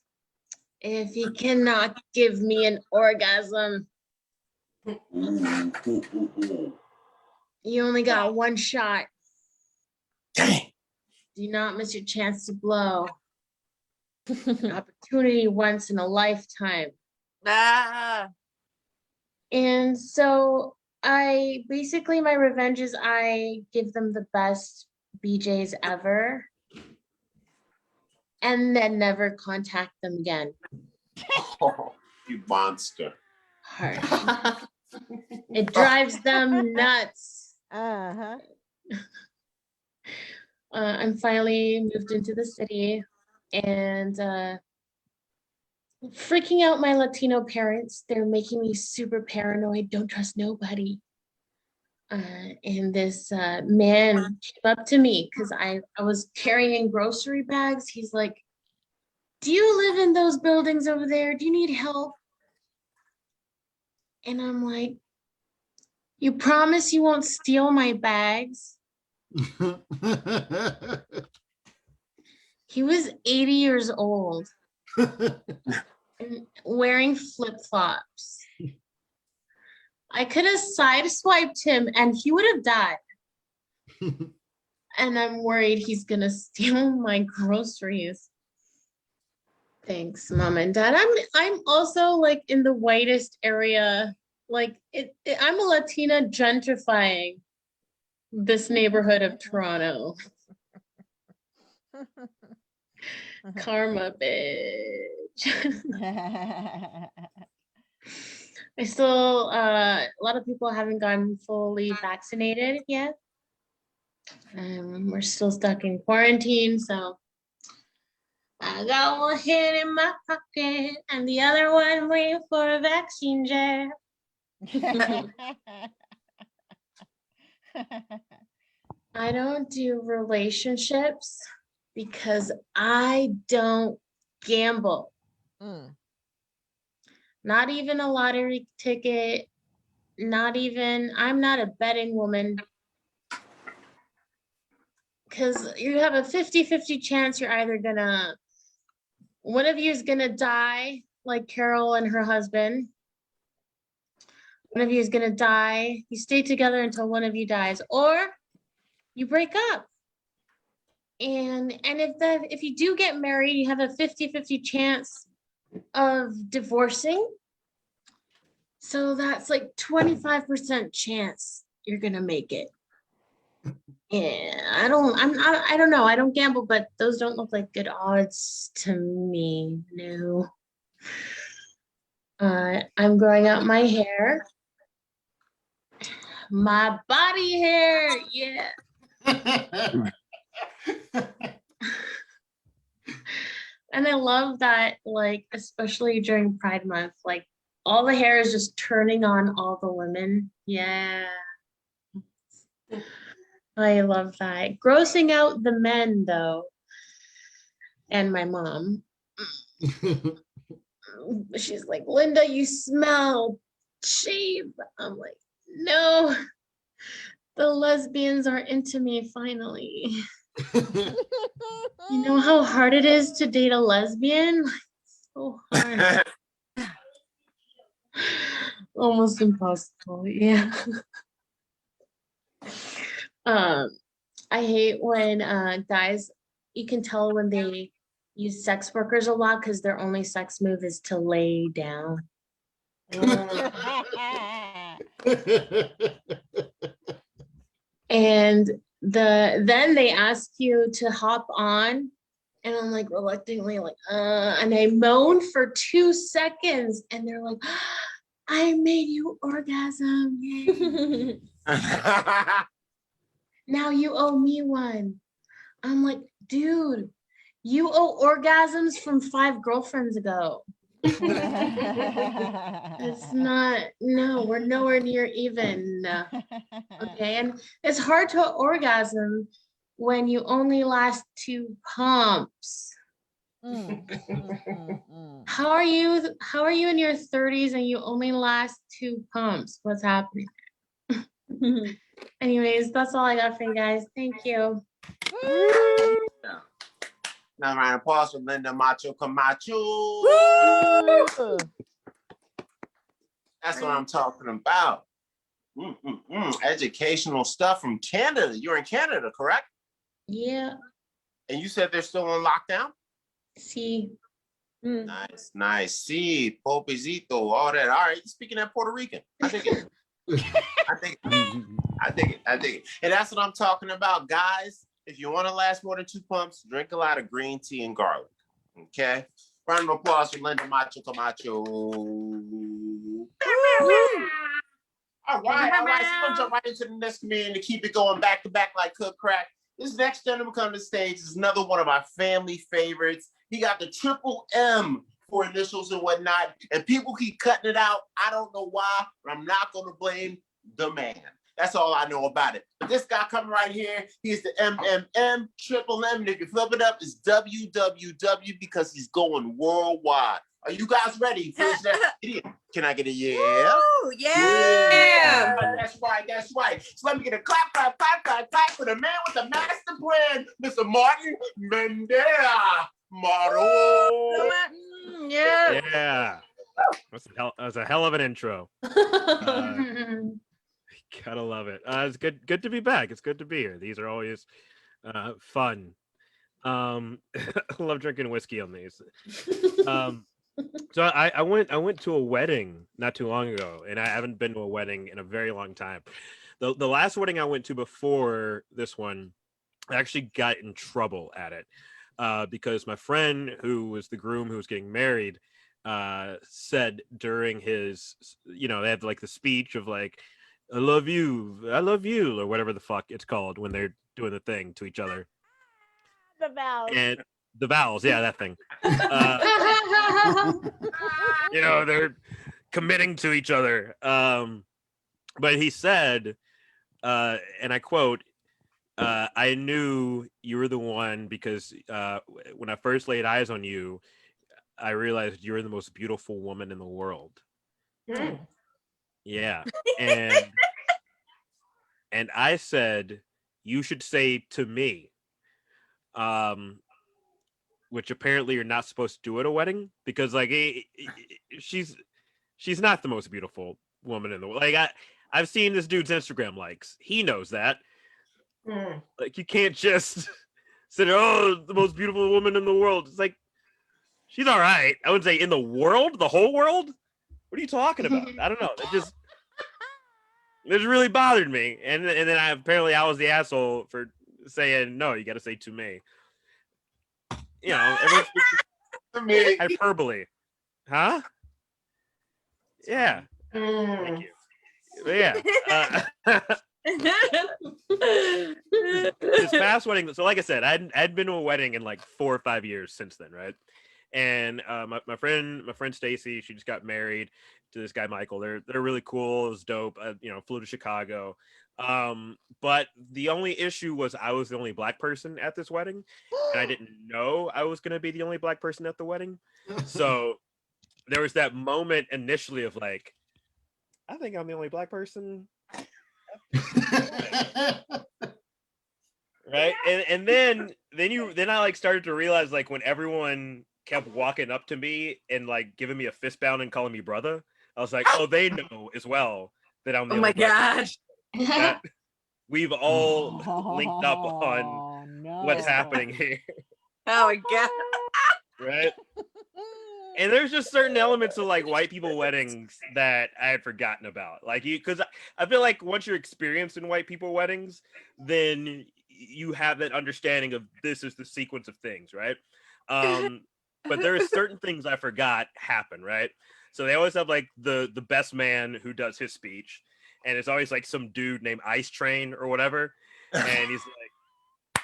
if he cannot give me an orgasm. You only got one shot. Dang. Do not miss your chance to blow. An opportunity once in a lifetime. And so my revenge is I give them the best BJs ever and then never contact them again. Oh, you monster. Harsh. It drives them nuts. I'm finally moved into the city and freaking out my Latino parents. They're making me super paranoid. Don't trust nobody. And this man came up to me because I was carrying grocery bags. He's like, do you live in those buildings over there? Do you need help? And I'm like, you promise you won't steal my bags? He was 80 years old and wearing flip-flops. I could have sideswiped him and he would have died. And I'm worried he's gonna steal my groceries. Thanks, Mom and Dad. I'm also like in the whitest area. Like I'm a Latina gentrifying this neighborhood of Toronto. Karma, bitch. I still, a lot of people haven't gotten fully vaccinated yet. We're still stuck in quarantine, so I got one hand in my pocket and the other one waiting for a vaccine jab. I don't do relationships because I don't gamble. Not even a lottery ticket. I'm not a betting woman. Because you have a 50-50 chance you're either one of you is gonna die, like Carol and her husband. One of you is gonna die. You stay together until one of you dies, or you break up. And if you do get married, you have a 50-50 chance of divorcing. So that's like 25% chance you're gonna make it. Yeah, I don't know. I don't gamble, but those don't look like good odds to me. No. I'm growing out my hair. My body hair, yeah. And I love that, like, especially during Pride Month, like all the hair is just turning on all the women. Yeah. I love that. Grossing out the men, though, and my mom. She's like, Linda, you smell. Shave. I'm like, no, the lesbians are into me finally. You know how hard it is to date a lesbian? So hard. Almost impossible. Yeah. I hate when guys, you can tell when they use sex workers a lot because their only sex move is to lay down. And then they ask you to hop on, and I'm like reluctantly like, and I moan for 2 seconds, and they're like, I made you orgasm. Yay. Now you owe me one. I'm like, dude, you owe orgasms from 5 girlfriends ago. It's not, no, we're nowhere near even. Okay, and it's hard to orgasm when you only last 2 pumps. How are you in your 30s and you only last 2 pumps? What's happening? Anyways, that's all I got for you guys. Thank you. Now, round of applause for Linda Macho Camacho. That's what I'm talking about. Educational stuff from Canada. You're in Canada, correct? Yeah. And you said they're still on lockdown? See. Nice. See, Popecito, all that. All right, speaking that Puerto Rican. I dig it. I dig it. And that's what I'm talking about, guys. If you want to last more than 2 pumps, drink a lot of green tea and garlic. Okay? Round of applause for Linda Macho Camacho. All right. So we're gonna jump right into the next comedian to keep it going back to back like cook crack. This next gentleman coming to the stage is another one of my family favorites. He got the triple M for initials and whatnot, and people keep cutting it out. I don't know why, but I'm not gonna blame the man. That's all I know about it. But this guy coming right here, he's the MMM, triple M, and if you flip it up, it's WWW because he's going worldwide. Are you guys ready for this next video? Can I get a yeah? Woo, yeah. That's right. So let me get a clap for the man with the master plan, Mr. Martin Morrow. Yeah. That's a hell of an intro. Gotta love it. It's good to be back. It's good to be here. These are always fun. I love drinking whiskey on these. So I went to a wedding not too long ago, and I haven't been to a wedding in a very long time. The last wedding I went to before this one, I actually got in trouble at it because my friend who was the groom who was getting married said during his, they had like the speech of like, I love you, or whatever the fuck it's called when they're doing the thing to each other. The vows. And The vows, yeah, that thing. They're committing to each other. But he said, and I quote, I knew you were the one because when I first laid eyes on you, I realized you're the most beautiful woman in the world. Mm. Yeah. And I said, you should say to me, which apparently you're not supposed to do at a wedding because like she's not the most beautiful woman in the world. Like I've seen this dude's Instagram likes. He knows that. Mm. Like you can't just say, oh, the most beautiful woman in the world. It's like she's all right. I wouldn't say in the world, the whole world. What are you talking about? I don't know. It really bothered me. And then I was the asshole for saying no. You got to say to me. Everyone's To me. hyperbole, huh? Yeah. Thank you. But yeah. This past wedding. So, like I said, I'd been to a wedding in like 4 or 5 years since then, right? And my friend Stacy, she just got married to this guy Michael. They're really cool. It was dope. Flew to Chicago. But the only issue was I was the only black person at this wedding, and I didn't know I was gonna be the only black person at the wedding. So there was that moment initially of like, I think I'm the only black person. Right. And then I like started to realize like when everyone kept walking up to me and like giving me a fist pound and calling me brother, I was like, oh, they know as well that I'm the Oh my only black gosh. person. That we've all linked up on what's happening here. Oh my god. Right. And there's just certain elements of like white people weddings that I had forgotten about. Like because I feel like once you're experienced in white people weddings, then you have that understanding of this is the sequence of things, right? But there are certain things I forgot happen, right? So they always have like the best man who does his speech, and it's always like some dude named Ice Train or whatever, and he's like,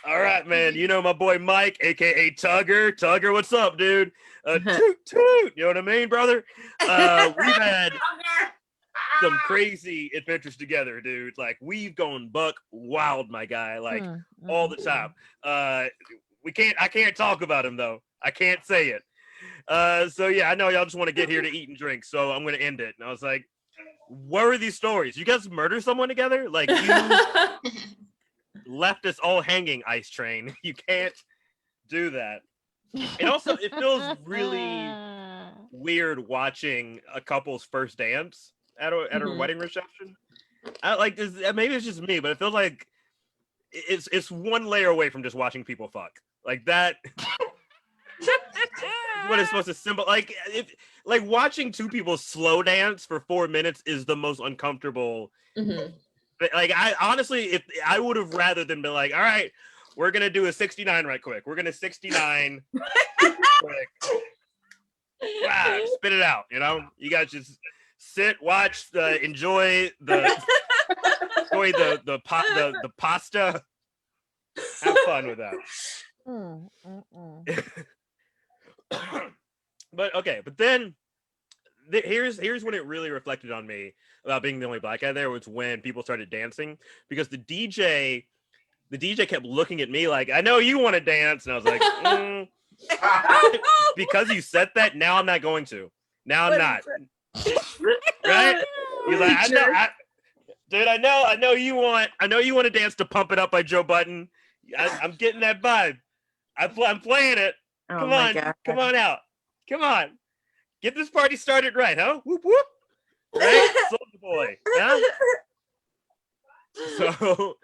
all right, man, my boy Mike, aka Tugger. Tugger, what's up, dude? Toot toot. You know what I mean, brother? We've had some crazy adventures together, dude. Like we've gone buck wild, my guy, like all the time. I can't talk about him though. I can't say it. So yeah, I know y'all just want to get here to eat and drink, so I'm gonna end it. And I was like, what are these stories? You guys murder someone together? Like you left us all hanging, Ice Train. You can't do that. And also, it feels really weird watching a couple's first dance at a wedding reception. Maybe it's just me, but it feels like it's one layer away from just watching people fuck. Like that. What it's supposed to symbol like watching two people slow dance for 4 minutes is the most uncomfortable. Like I honestly, if I would have rather than be like, all right, we're gonna do a 69 right quick. We're gonna 69 quick. Wow, spit it out. You guys just sit, watch, enjoy the pasta. Have fun with that. But then here's when it really reflected on me about being the only black guy there was when people started dancing, because the DJ kept looking at me like, I know you want to dance, and I was like, because you said that, now I'm not going to. Now I'm not. Right? He's like, I know you want to dance to Pump It Up by Joe Budden. I'm getting that vibe. I'm playing it. Come on out. Come on. Get this party started right, huh? Whoop whoop. Right? Soulja Boy. Huh? So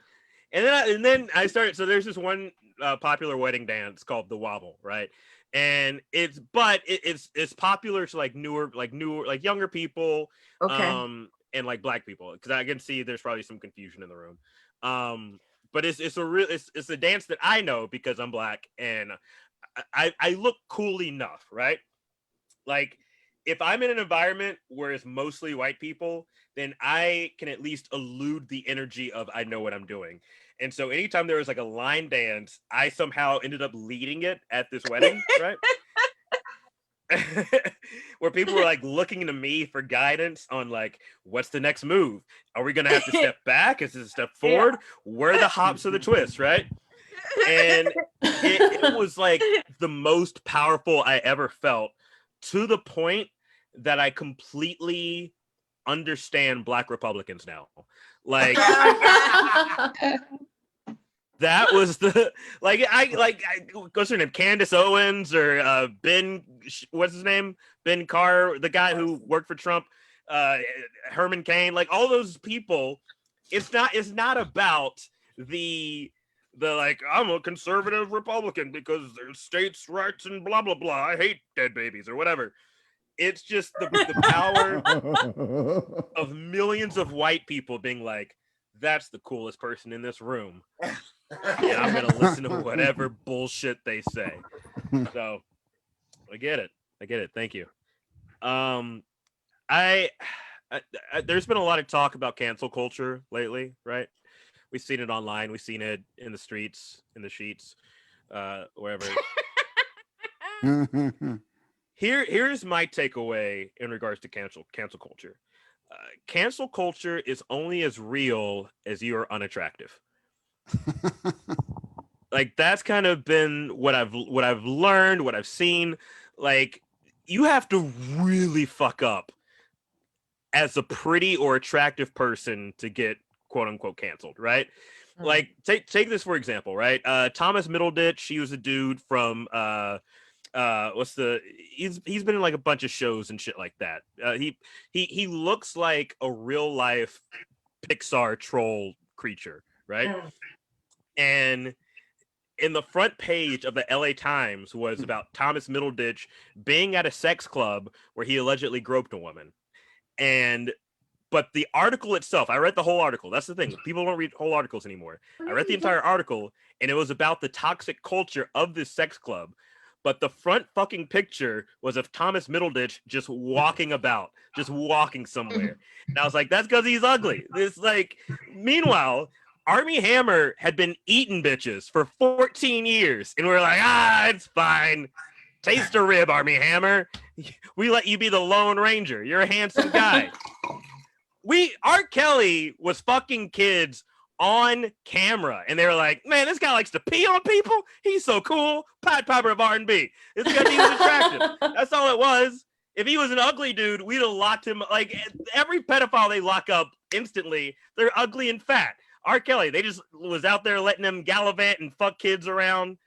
and then I started, so there's this one popular wedding dance called the wobble, right? And it's popular to like newer like younger people, and like black people, because I can see there's probably some confusion in the room. But it's a dance that I know because I'm black and I look cool enough, right? Like if I'm in an environment where it's mostly white people, then I can at least elude the energy of I know what I'm doing. And so anytime there was like a line dance, I somehow ended up leading it at this wedding, right? Where people were like looking to me for guidance on like, what's the next move? Are we gonna have to step back? Is this a step forward? Where are the hops or the twists, right? And it was like the most powerful I ever felt, to the point that I completely understand Black Republicans now. Like that was the what's her name? Candace Owens or Ben, what's his name? Ben Carr, the guy who worked for Trump, Herman Cain, like all those people. It's not about the like, I'm a conservative Republican because there's states' rights and blah blah blah. I hate dead babies or whatever. It's just the power of millions of white people being like, that's the coolest person in this room. And I'm going to listen to whatever bullshit they say. So I get it. Thank you. I there's been a lot of talk about cancel culture lately, right? We've seen it online. We've seen it in the streets, in the sheets, wherever. Here's my takeaway in regards to cancel culture. Cancel culture is only as real as you are unattractive. Like that's kind of been what I've learned, what I've seen. Like you have to really fuck up as a pretty or attractive person to get quote unquote canceled, right? Like take this for example, right? Thomas Middleditch, he was a dude from he's been in like a bunch of shows and shit like that. He looks like a real life Pixar troll creature, right? And in the front page of the LA Times was about Thomas Middleditch being at a sex club where he allegedly groped a woman. But the article itself, I read the whole article. That's the thing. People don't read whole articles anymore. I read the entire article, and it was about the toxic culture of this sex club. But the front fucking picture was of Thomas Middleditch just walking about, just walking somewhere. And I was like, that's because he's ugly. Meanwhile, Armie Hammer had been eating bitches for 14 years. And we're like, it's fine. Taste a rib, Armie Hammer. We let you be the Lone Ranger. You're a handsome guy. R. Kelly was fucking kids on camera, and they were like, man, this guy likes to pee on people. He's so cool. Pied Piper of R&B. It's because he was attractive. That's all it was. If he was an ugly dude, we'd have locked him. Like every pedophile they lock up instantly, they're ugly and fat. R. Kelly, they just was out there letting them gallivant and fuck kids around.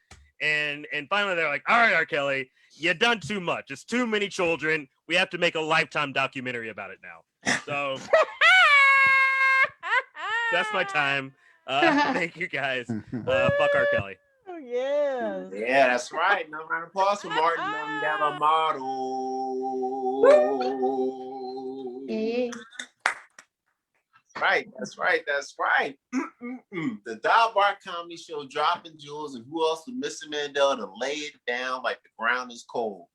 And finally they're like, all right, R. Kelly, you done too much. It's too many children. We have to make a Lifetime documentary about it now. So that's my time. Thank you guys. Fuck R. Kelly. Oh, yes. Yeah, that's right. No round of applause for Martin Morrow. That's right. The Dial Bar Comedy Show, dropping jewels, and who else with Mr. Mandel to lay it down like the ground is cold.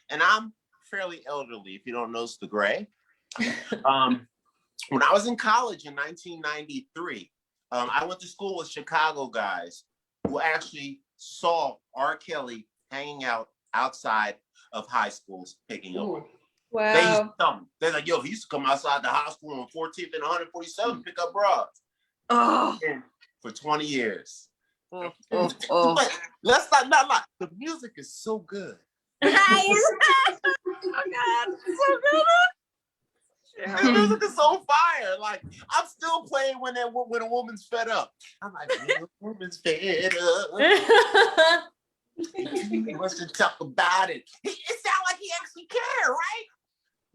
And I'm fairly elderly, if you don't know the gray. When I was in college in 1993, I went to school with Chicago guys who actually saw R. Kelly hanging out outside of high schools picking up women. Wow. They used to tell me, they're like, yo, he used to come outside the high school on 14th and 147 pick up broads. Oh. And for 20 years. Oh. But let's not lie. The music is so good. Oh God, so good. The music is so fire. Like, I'm still playing when a woman's fed up. I'm like, when a woman's fed up. He wants to talk about it. It sounds like he actually cared, right?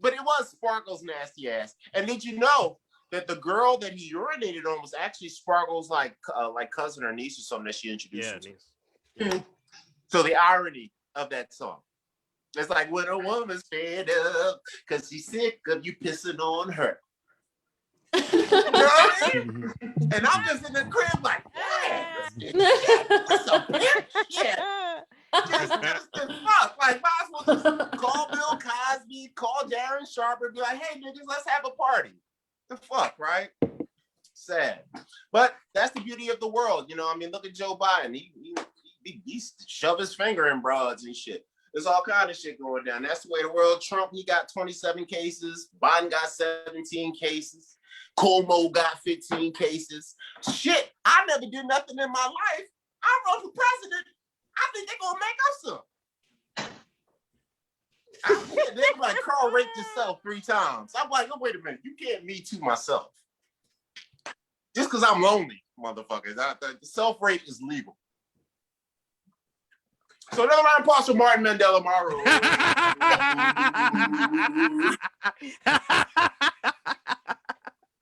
But it was Sparkle's nasty ass. And did you know that the girl that he urinated on was actually Sparkle's like cousin or niece or something that she introduced him to? Yeah. So the irony of that song. It's like when a woman's fed up because she's sick of you pissing on her. You know what I mean? And I'm just in the crib like, just the fuck. Like, might as well just call Bill Cosby, call turn sharper and be like, hey, niggas, let's have a party. The fuck, right? Sad. But that's the beauty of the world. You know, I mean, look at Joe Biden. He shove his finger in broads and shit. There's all kind of shit going down. That's the way the world. Trump, he got 27 cases. Biden got 17 cases. Cuomo got 15 cases. Shit, I never did nothing in my life. I run for president. I think they're going to make us some. They're like, Carl raped himself 3 times. I'm like, oh, wait a minute. You can't me too myself. Just because I'm lonely, motherfuckers. Self-rape is legal. So another round of applause for Martin Morrow.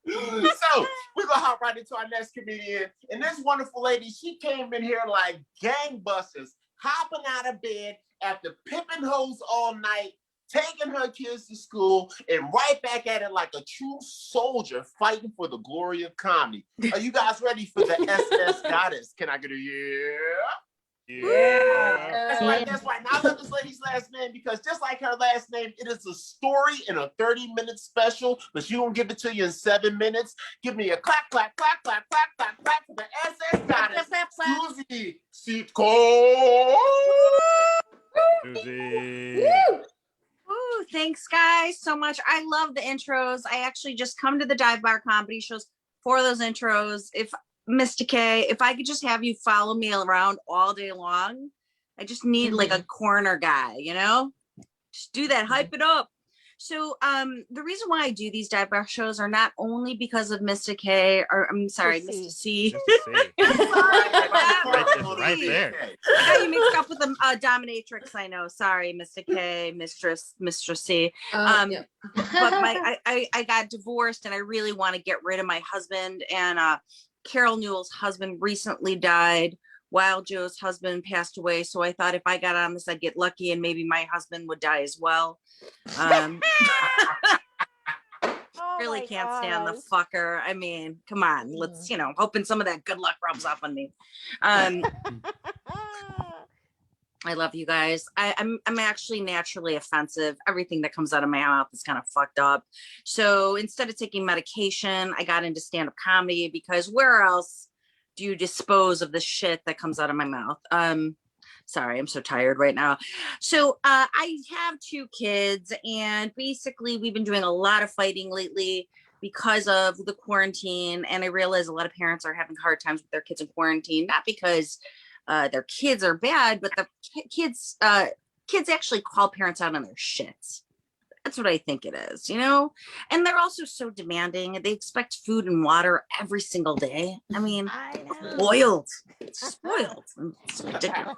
So we're gonna hop right into our next comedian. And this wonderful lady, she came in here like gangbusters, hopping out of bed after pimping hoes all night, taking her kids to school, and right back at it like a true soldier fighting for the glory of comedy. Are you guys ready for the SS goddess? Can I get a yeah? Yeah. That's right. Now I love this lady's last name because just like her last name, it is a story in a 30-minute special, but she won't give it to you in 7 minutes. Give me a clap, clap, clap, clap, clap, clap, clap for the SS goddess, Susie Sitcom. Susie. Ooh, thanks guys so much. I love the intros. I actually just come to the dive bar comedy shows for those intros. If Mista K, if I could just have you follow me around all day long, I just need like a corner guy, you know? Just do that, hype it up. So the reason why I do these dive bar shows are not only because of Mista K, or I'm sorry, Mista See. Right there. I got you mixed up with a dominatrix, I know. Sorry, Mista K, Mistress C. Yeah. But I got divorced and I really want to get rid of my husband, and Carol Newell's husband recently died. Wild Joe's husband passed away. So I thought if I got on this, I'd get lucky and maybe my husband would die as well. Really can't stand the fucker. I mean, come on, let's, hoping some of that good luck rubs off on me. I love you guys. I'm actually naturally offensive. Everything that comes out of my mouth is kind of fucked up. So instead of taking medication, I got into stand-up comedy because where else do you dispose of the shit that comes out of my mouth? Sorry, I'm so tired right now. So I have 2 kids, and basically we've been doing a lot of fighting lately because of the quarantine. And I realize a lot of parents are having hard times with their kids in quarantine, not because their kids are bad, but the kids actually call parents out on their shits. That's what I think it is, And they're also so demanding. They expect food and water every single day. I mean, spoiled. It's ridiculous.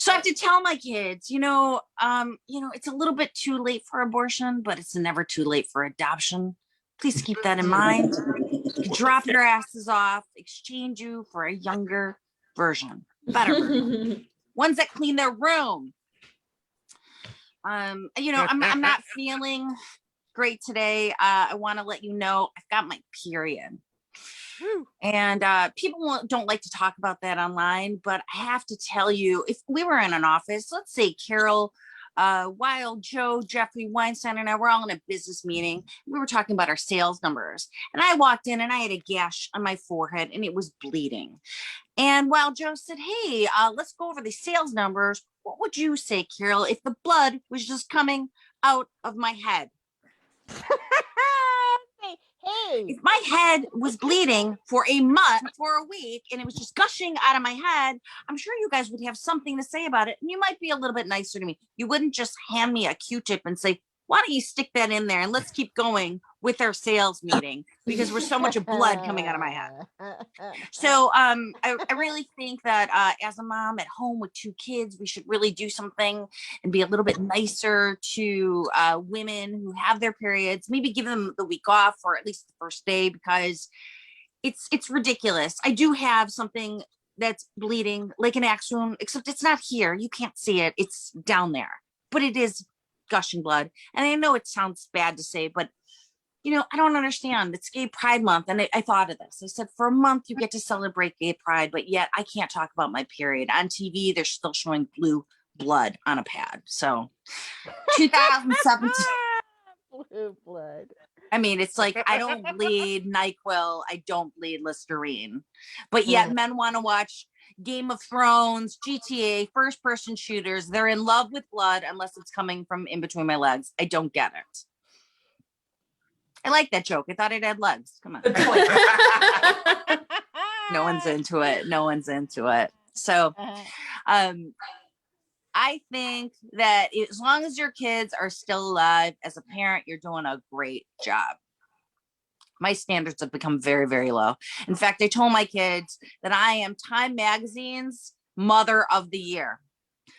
So I have to tell my kids, it's a little bit too late for abortion, but it's never too late for adoption. Please keep that in mind. Drop your asses off, exchange you for a younger version. Better version. Ones that clean their room. I'm not feeling great today. I want to let you know I've got my period. And people don't like to talk about that online, but I have to tell you, if we were in an office, let's say Carol, Wild Joe, Jeffrey Weinstein, and I were all in a business meeting. We were talking about our sales numbers, and I walked in and I had a gash on my forehead and it was bleeding. And Wild Joe said, hey, let's go over the sales numbers. What would you say, Carol, if the blood was just coming out of my head? Hey. If my head was bleeding for a week, and it was just gushing out of my head, I'm sure you guys would have something to say about it. And you might be a little bit nicer to me. You wouldn't just hand me a Q-tip and say, why don't you stick that in there and let's keep going with our sales meeting, because there's so much blood coming out of my head. So I really think that as a mom at home with 2 kids, we should really do something and be a little bit nicer to women who have their periods, maybe give them the week off or at least the first day, because it's ridiculous. I do have something that's bleeding like an axe wound, except it's not here. You can't see it. It's down there, but it is gushing blood. And I know it sounds bad to say, but I don't understand. It's Gay Pride Month. And I thought of this. I said, for a month, you get to celebrate Gay Pride, but yet I can't talk about my period. On TV, they're still showing blue blood on a pad. So 2017. Blood. I mean, it's like I don't bleed NyQuil, I don't bleed Listerine, but yet men want to watch Game of Thrones, GTA, first-person shooters. They're in love with blood unless it's coming from in between my legs. I don't get it. I like that joke. I thought it had legs. Come on. Good point. No one's into it. No one's into it. So, I think that as long as your kids are still alive, as a parent, you're doing a great job. My standards have become very, very low. In fact, I told my kids that I am Time Magazine's Mother of the Year.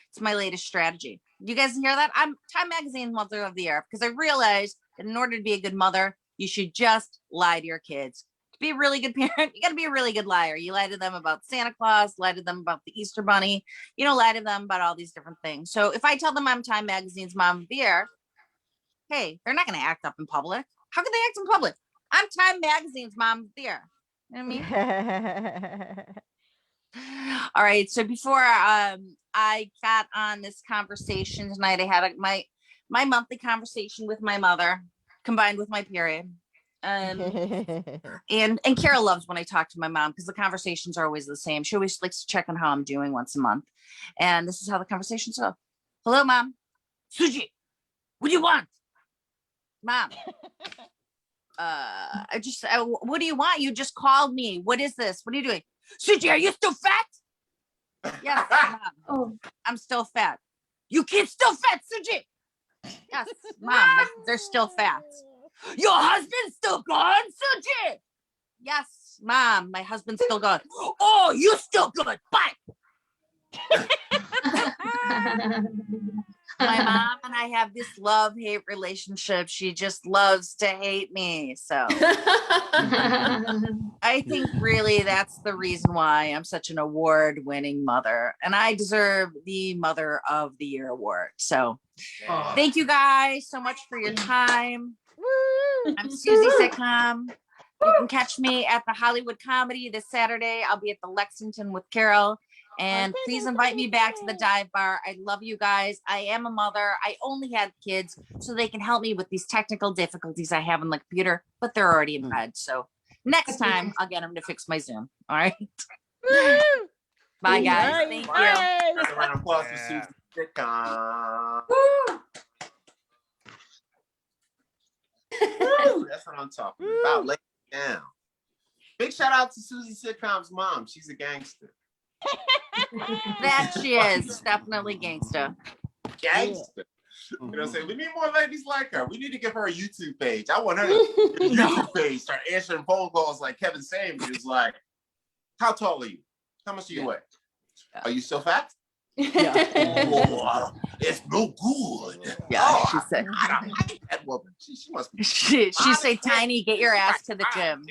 It's my latest strategy. You guys hear that? I'm Time Magazine Mother of the Year because I realized that in order to be a good mother, you should just lie to your kids. To be a really good parent, you got to be a really good liar. You lie to them about Santa Claus, lie to them about the Easter Bunny, lie to them about all these different things. So if I tell them I'm Time Magazine's Mom of the Year, hey, they're not going to act up in public. How can they act in public? I'm Time Magazine's Mom of the Year. You know what I mean? All right. So before I got on this conversation tonight, I had my monthly conversation with my mother combined with my period. And Carol loves when I talk to my mom because the conversations are always the same. She always likes to check on how I'm doing once a month. And this is how the conversations go. Hello, Mom. Suji, what do you want? Mom. What do you want? You just called me. What is this? What are you doing? Suji, are you still fat? Yes, Mom. Oh, I'm still fat. You kids still fat, Suji? Yes, Mom, they're still fat. Your husband's still gone, Suji? Yes, Mom, my husband's still gone. Oh, you still good. Bye. My mom and I have this love-hate relationship. She just loves to hate me. So I think really that's the reason why I'm such an award-winning mother. And I deserve the Mother of the Year award. So thank you guys so much for your time. I'm Susie Sitcom. You can catch me at the Hollywood Comedy this Saturday. I'll be at the Lexington with Carol. And please invite me back to the dive bar. I love you guys. I am a mother. I only had kids so they can help me with these technical difficulties I have on the computer, but they're already in bed. So next time I'll get them to fix my Zoom. All right. Bye, guys. Thank you. Round of applause for Susie Sitcom. Woo, that's what I'm talking about. Lay it down. Big shout out to Susie Sitcom's mom. She's a gangster. That she is definitely gangster. Gangster. You know what I'm saying? We need more ladies like her. We need to give her a YouTube page. I want her to YouTube page, start answering phone calls like Kevin Samuels. Like, how tall are you? How much do you weigh? Are you still fat? Yeah. Oh, it's no good. Yeah, she said. I don't like that woman. She must be. She say, Tiny, get your ass to the gym.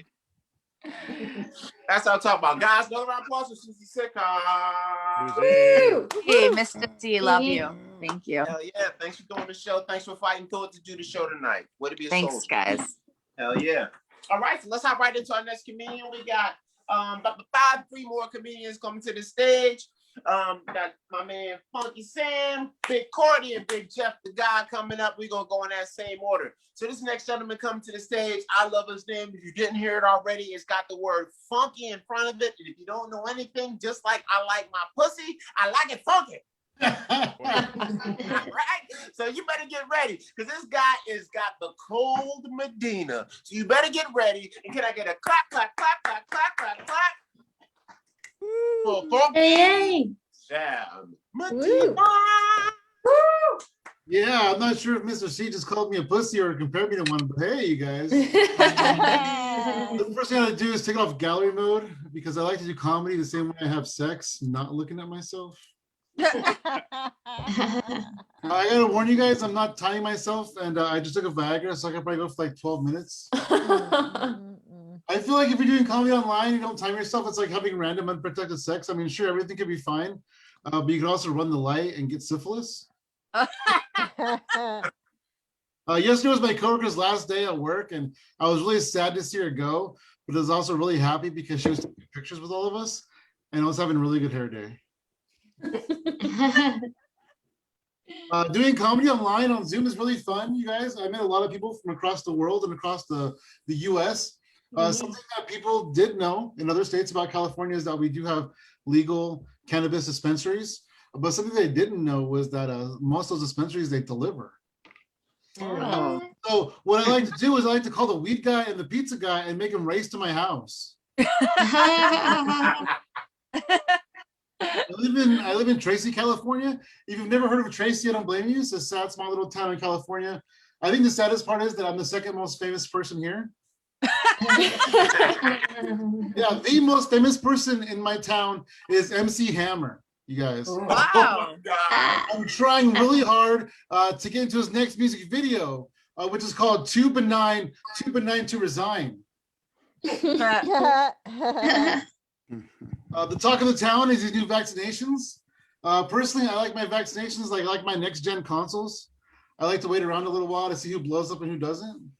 That's what I'm talking about, guys. Another round of applause for Susie Sitcom. Hey, Mista See, love you. Thank you. Hell yeah! Thanks for doing the show. Thanks for fighting through it to do the show tonight. Way to be a Thanks, soldier. guys. Hell yeah! All right, so let's hop right into our next comedian. We got about 3 more comedians coming to the stage. Got my man Funky Sam, Big Courtney, and Big Jeff the guy coming up. We're gonna go in that same order. So this next gentleman coming to the stage, I love his name. If you didn't hear it already, it's got the word funky in front of it. And if you don't know anything, just like I like my pussy, I like it funky. Right? So you better get ready because this guy has got the cold Medina. So you better get ready. And can I get a clap, clap, clap, clap, clap, clap, clap? For Funky Sam Medina. Yeah, I'm not sure if Mr. C just called me a pussy or compared me to one, but hey, you guys. The first thing I gotta do is take off gallery mode because I like to do comedy the same way I have sex, not looking at myself. I gotta warn you guys, I'm not tying myself, and I just took a Viagra, so I can probably go for like 12 minutes. I feel like if you're doing comedy online, you don't time yourself. It's like having random unprotected sex. I mean, sure, everything could be fine, but you can also run the light and get syphilis. Yesterday was my coworker's last day at work, and I was really sad to see her go, but I was also really happy because she was taking pictures with all of us, and I was having a really good hair day. Doing comedy online on Zoom is really fun, you guys. I met a lot of people from across the world and across the US. Something that people did know in other states about California is that we do have legal cannabis dispensaries. But something they didn't know was that most of those dispensaries, they deliver. Oh. So what I like to do is I like to call the weed guy and the pizza guy and make them race to my house. I live in Tracy, California. If you've never heard of Tracy, I don't blame you. It's a sad, small little town in California. I think the saddest part is that I'm the second most famous person here. Yeah, the most famous person in my town is MC Hammer, you guys. Wow. I'm trying really hard to get into his next music video, which is called Too Benign to Resign. The talk of the town is these new vaccinations. Personally, I like my vaccinations like I like my next gen consoles. I like to wait around a little while to see who blows up and who doesn't.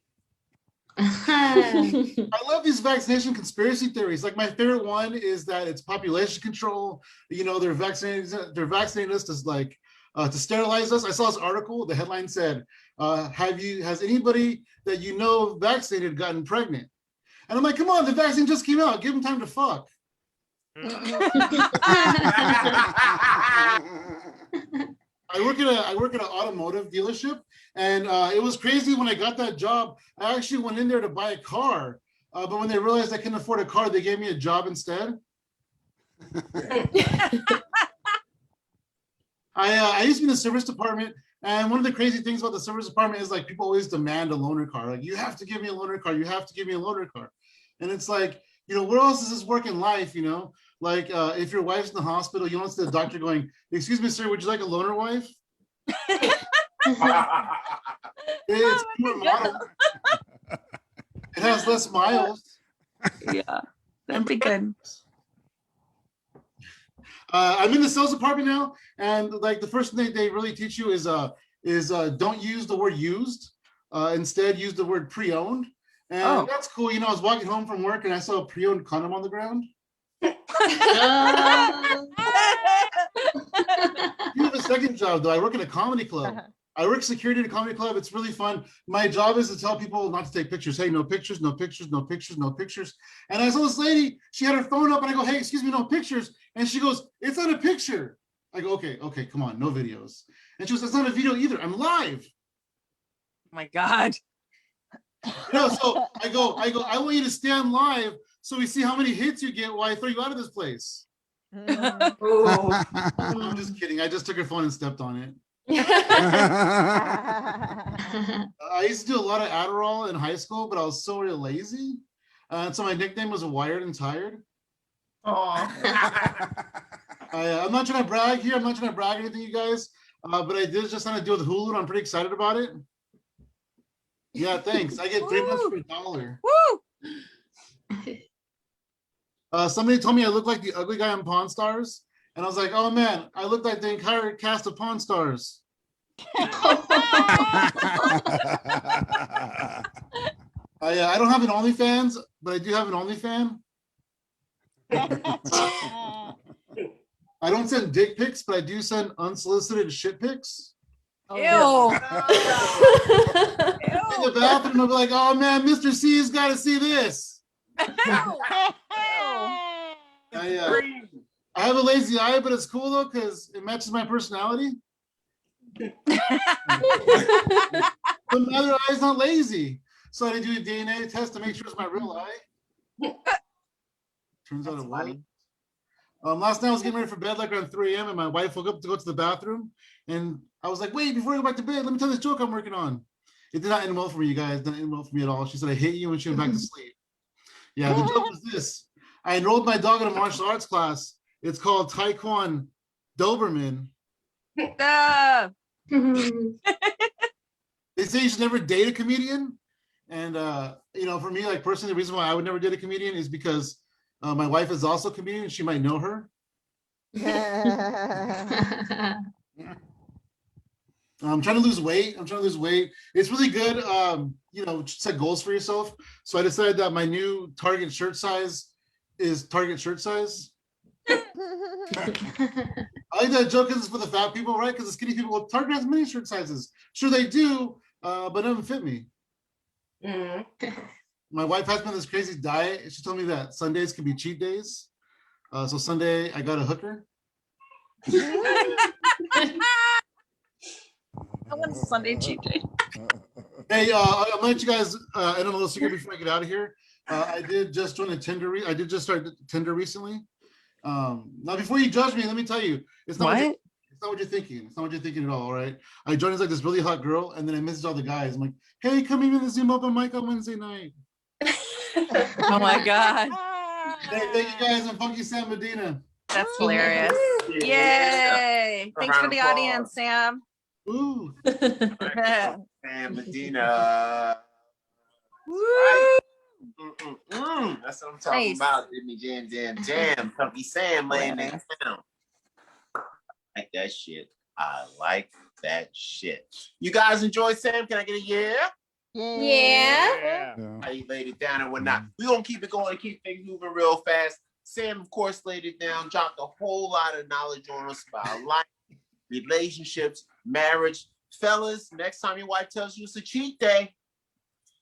I love these vaccination conspiracy theories. Like my favorite one is that it's population control. You know, they're vaccinating us to like to sterilize us. I saw this article. The headline said, has anybody that you know vaccinated gotten pregnant? And I'm like, come on, the vaccine just came out. Give them time to fuck. I work at an automotive dealership, and it was crazy when I got that job. I actually went in there to buy a car, but when they realized I couldn't afford a car, they gave me a job instead. I used to be in the service department, and one of the crazy things about the service department is like people always demand a loaner car. Like, you have to give me a loaner car. You have to give me a loaner car. And it's like, you know, where else does this work in life, you know? Like, if your wife's in the hospital, you don't see the doctor going, "Excuse me, sir, would you like a loaner wife?" It's more model. It has less miles. Yeah, that'd be good. I'm in the sales department now, and like the first thing they really teach you is don't use the word used. Instead, use the word pre-owned. And that's cool. You know, I was walking home from work and I saw a pre-owned condom on the ground. You have a second job though. I work at a comedy club. I work security at a comedy club. It's really fun. My job is to tell people not to take pictures. Hey, no pictures, no pictures, no pictures, no pictures. And I saw this lady, she had her phone up and I go, "Hey, excuse me, no pictures." And she goes, "It's not a picture." I go, okay, come on, no videos. And she goes, "It's not a video either. I'm live." Oh my God. No, so I go, "I want you to stand live so we see how many hits you get while I throw you out of this place." I'm just kidding. I just took her phone and stepped on it. I used to do a lot of Adderall in high school, but I was so really lazy. So my nickname was Wired and Tired. I'm not trying to brag here. I'm not trying to brag anything, you guys. But I did just sign a deal with Hulu, and I'm pretty excited about it. Yeah, thanks. I get 3 months for $1. Woo! Somebody told me I look like the ugly guy on Pawn Stars, and I was like, "Oh man, I look like the entire cast of Pawn Stars." I don't have an OnlyFans, but I do have an OnlyFan. I don't send dick pics, but I do send unsolicited shit pics. Ew. In the bathroom, I'll be like, "Oh man, Mr. C's got to see this." I have a lazy eye, but it's cool though because it matches my personality. But my other eye's not lazy, so I had to do a DNA test to make sure it's my real eye. Turns out it was. Last night I was getting ready for bed like around 3 a.m. and my wife woke up to go to the bathroom, and I was like, "Wait, before I go back to bed, let me tell this joke I'm working on." It did not end well for me, you guys. It didn't end well for me at all. She said, "I hate you," when she went back to sleep. Yeah, the joke was this. I enrolled my dog in a martial arts class. It's called Taekwondo Doberman. They say you should never date a comedian. And, you know, for me, like personally, the reason why I would never date a comedian is because my wife is also a comedian and she might know her. I'm trying to lose weight. It's really good. You know, set goals for yourself. So I decided that my new target shirt size is target shirt size. I think that joke is for the fat people, right? Because the skinny people, well, Target has many shirt sizes. Sure they do, but it doesn't fit me. My wife has been on this crazy diet. She told me that Sundays can be cheat days. So Sunday, I got a hooker. I want a Sunday cheat day. Hey, I'm gonna let you guys in on a little secret before I get out of here. I did just join a Tinder. I did just start Tinder recently. Now, before you judge me, let me tell you, it's not what you're thinking. It's not what you're thinking at all. All right. I joined as like this really hot girl, and then I messaged all the guys. I'm like, hey, come in the Zoom open mic on Wednesday night. Oh my God. Hey, thank you guys. I'm Funky Sam Medina. That's hilarious. Yay. Thanks for the audience, Sam. Ooh. Sam Medina. Woo. That's what I'm talking about. Jimmy Jam. Funky Sam laying it down. I like that shit. I like that shit. You guys enjoy Sam? Can I get a yeah? Yeah. I laid it down and whatnot. We're gonna keep it going and keep things moving real fast. Sam, of course, laid it down, dropped a whole lot of knowledge on us about life, relationships, marriage. Fellas, next time your wife tells you it's a cheat day,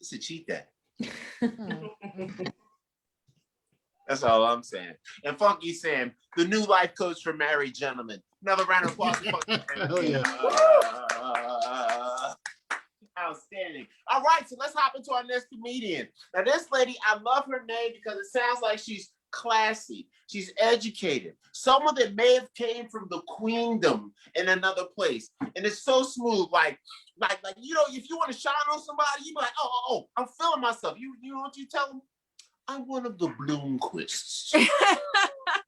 it's a cheat day. That's all I'm saying. And Funky Sam, the new life coach for married gentlemen. Another round of applause. Hell yeah. Outstanding. All right, so let's hop into our next comedian. Now, this lady, I love her name because it sounds like she's classy. She's educated. Someone that may have came from the queendom in another place. And it's so smooth, like you know, if you want to shine on somebody, you be like, oh, I'm feeling myself. You know what you tell them? I'm one of the Blomquists.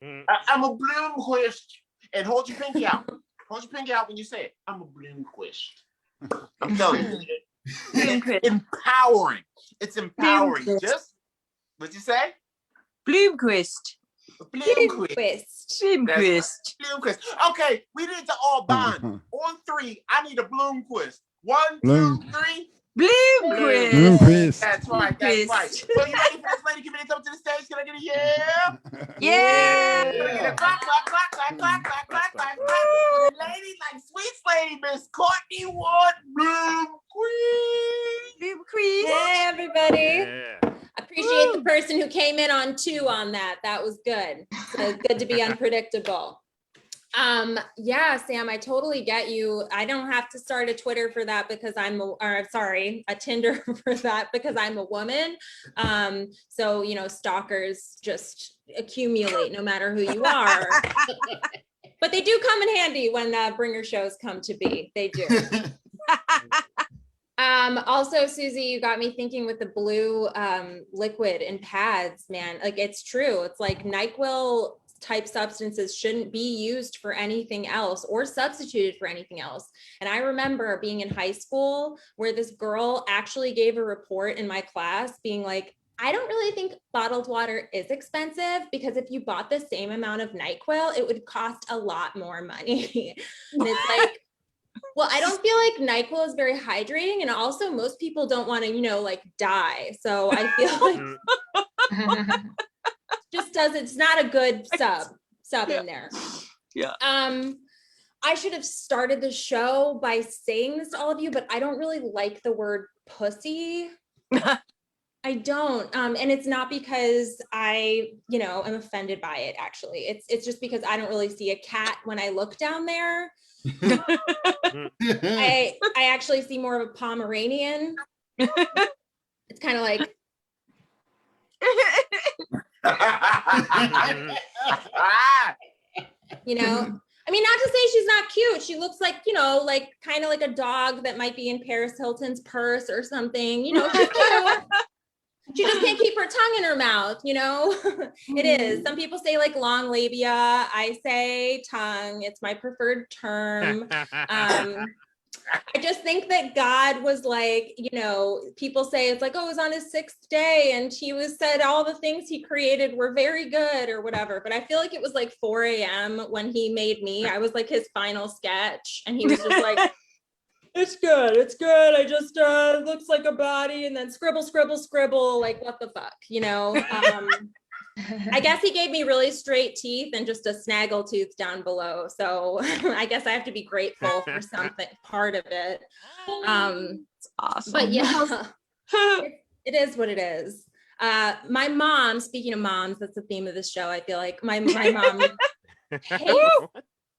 I'm a Blomquist. And hold your pinky out. Hold your pinky out when you say it. I'm a Blomquist. I'm telling you. It's empowering. It's empowering. Blomquist. Just, what'd you say? Blomquist. Blomquist. Blomquist. Blomquist. Okay, we need to all bond. On three, I need a Blomquist. 1, 2, Bloom. 3. Blomquist. Blomquist. That's right. That's right. So you ready for this lady giving it up to the stage? Can I get a yeah? Yeah. Can I get a clap, clap, clap, clap, clap, clap, clap, clap, clap? For the lady, like sweet lady, Miss Courtney Blomquist. Hey, everybody. Yeah. Appreciate the person who came in on 2 on that. That was good. So good to be unpredictable. Yeah, Sam, I totally get you. I don't have to start a Twitter for that because a Tinder for that because I'm a woman. So, you know, stalkers just accumulate no matter who you are. But they do come in handy when bringer shows come to be. They do. Also, Susie, you got me thinking with the blue liquid and pads, man. Like, it's true. It's like NyQuil type substances shouldn't be used for anything else or substituted for anything else. And I remember being in high school where this girl actually gave a report in my class being like, I don't really think bottled water is expensive because if you bought the same amount of NyQuil, it would cost a lot more money. And it's like, well, I don't feel like NyQuil is very hydrating. And also most people don't want to, you know, like die. So I feel like it's not a good sub in there. Yeah. I should have started the show by saying this to all of you, but I don't really like the word pussy. I don't. And it's not because I, you know, am offended by it, actually. It's just because I don't really see a cat when I look down there. I actually see more of a Pomeranian. It's kind of like you know, I mean, not to say she's not cute. She looks like, you know, like kind of like a dog that might be in Paris Hilton's purse or something. You know, she's cute. She just can't keep her tongue in her mouth, you know? It is. Some people say like long labia. I say tongue. It's my preferred term. I just think that God was like, you know, people say it's like, oh, it was on his 6th day and he said all the things he created were very good or whatever. But I feel like it was like 4 a.m. when he made me. I was like his final sketch and he was just like, it's good. I just, looks like a body and then scribble, like what the fuck, you know? I guess he gave me really straight teeth and just a snaggle tooth down below. So I guess I have to be grateful for something, part of it. It's awesome. But yeah, it is what it is. My mom, speaking of moms, that's the theme of this show. I feel like my mom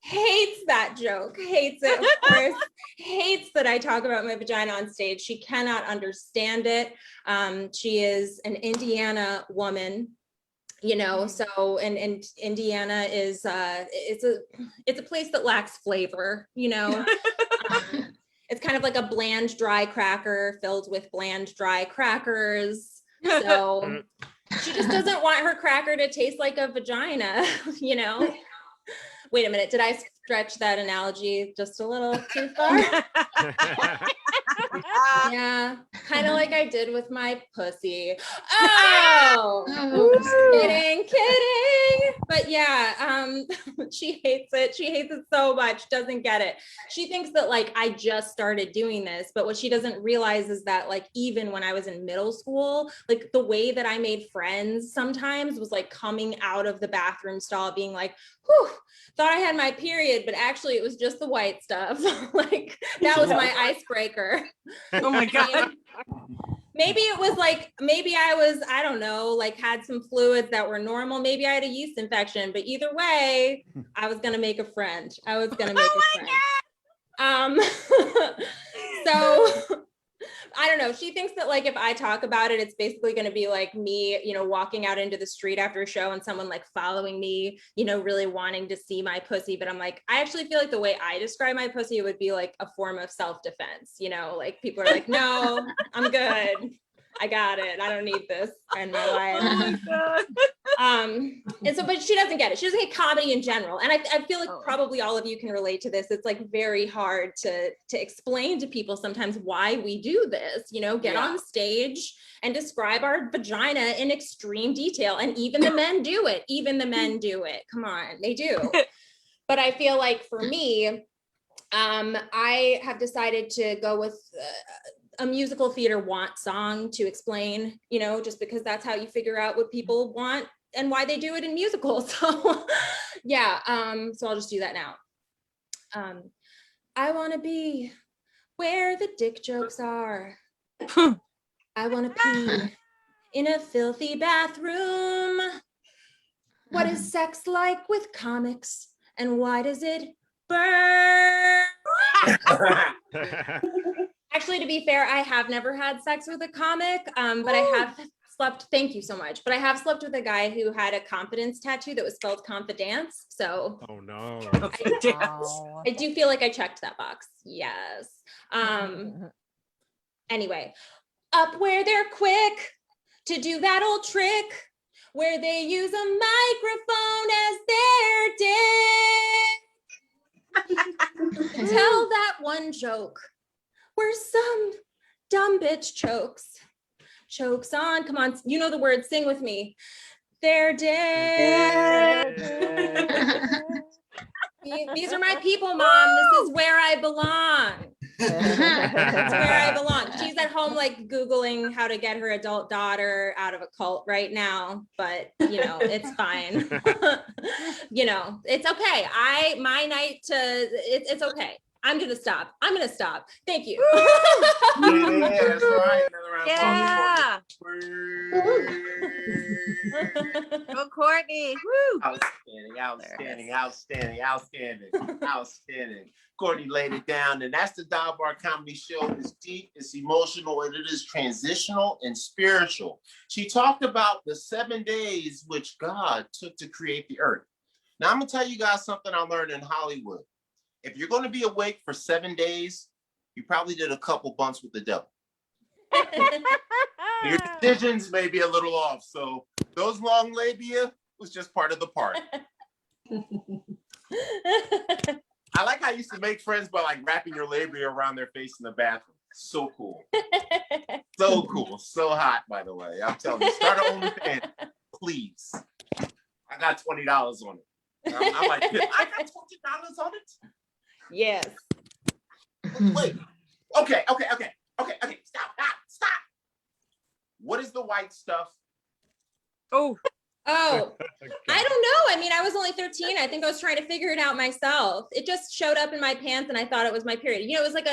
hates that joke, hates it, of course, hates that I talk about my vagina on stage. She cannot understand it. She is an Indiana woman, you know, so and Indiana is it's a place that lacks flavor, you know. It's kind of like a bland dry cracker filled with bland dry crackers. So she just doesn't want her cracker to taste like a vagina, you know. Wait a minute, did I stretch that analogy just a little too far? Yeah, kind of like I did with my pussy. Oh, kidding. But yeah, she hates it. She hates it so much, doesn't get it. She thinks that like I just started doing this, but what she doesn't realize is that like even when I was in middle school, like the way that I made friends sometimes was like coming out of the bathroom stall being like, whew, thought I had my period, but actually it was just the white stuff. Like that was my icebreaker. Oh my God. Maybe it was like, maybe I was, I don't know, like had some fluids that were normal. Maybe I had a yeast infection, but either way, I was going to make a friend. I was going to make a friend. So I don't know. She thinks that like, if I talk about it, it's basically going to be like me, you know, walking out into the street after a show and someone like following me, you know, really wanting to see my pussy. But I'm like, I actually feel like the way I describe my pussy, it would be like a form of self-defense. You know, like people are like, no, I'm good. I got it. I don't need this in my life. Oh my God. And so, but she doesn't get it. She doesn't get comedy in general. And I feel like probably all of you can relate to this. It's like very hard to explain to people sometimes why we do this, you know, get on stage and describe our vagina in extreme detail. And even the men do it. Even the men do it. Come on, they do. But I feel like for me, I have decided to go with a musical theater want song to explain, you know, just because that's how you figure out what people want and why they do it in musicals. So yeah, so I'll just do that now. I want to be where the dick jokes are. I want to pee in a filthy bathroom. What is sex like with comics and why does it burn? Actually, to be fair, I have never had sex with a comic, but I have slept, thank you so much, but I have slept with a guy who had a confidence tattoo that was spelled confidence. So oh no. I do feel like I checked that box. Yes. Anyway, up where they're quick to do that old trick where they use a microphone as their dick. Tell that one joke where some dumb bitch chokes on, come on, you know the word, sing with me. They're dead. These are my people, Mom. This is where I belong. That's where I belong. She's at home like Googling how to get her adult daughter out of a cult right now, but you know, it's fine. You know, it's okay. My night to, it's okay. I'm gonna stop. Thank you. Yeah, that's right. Another round of Yeah. applause. Go Courtney. Woo. Outstanding. Courtney laid it down, and that's the Dive Bar Comedy Show. It's deep, it's emotional, and it is transitional and spiritual. She talked about the 7 days which God took to create the earth. Now, I'm gonna tell you guys something I learned in Hollywood. If you're going to be awake for 7 days, you probably did a couple bumps with the devil. Your decisions may be a little off. So those long labia was just part of the party. I like how you used to make friends by like wrapping your labia around their face in the bathroom. So cool. So cool. So hot, by the way. I'm telling you, start an OnlyFans, please. I got $20 on it. I'm like, I got $20 on it? Yes. Wait. Okay. Stop. What is the white stuff? Oh. Oh, I don't know. I mean, I was only 13. I think I was trying to figure it out myself. It just showed up in my pants and I thought it was my period. You know, it was like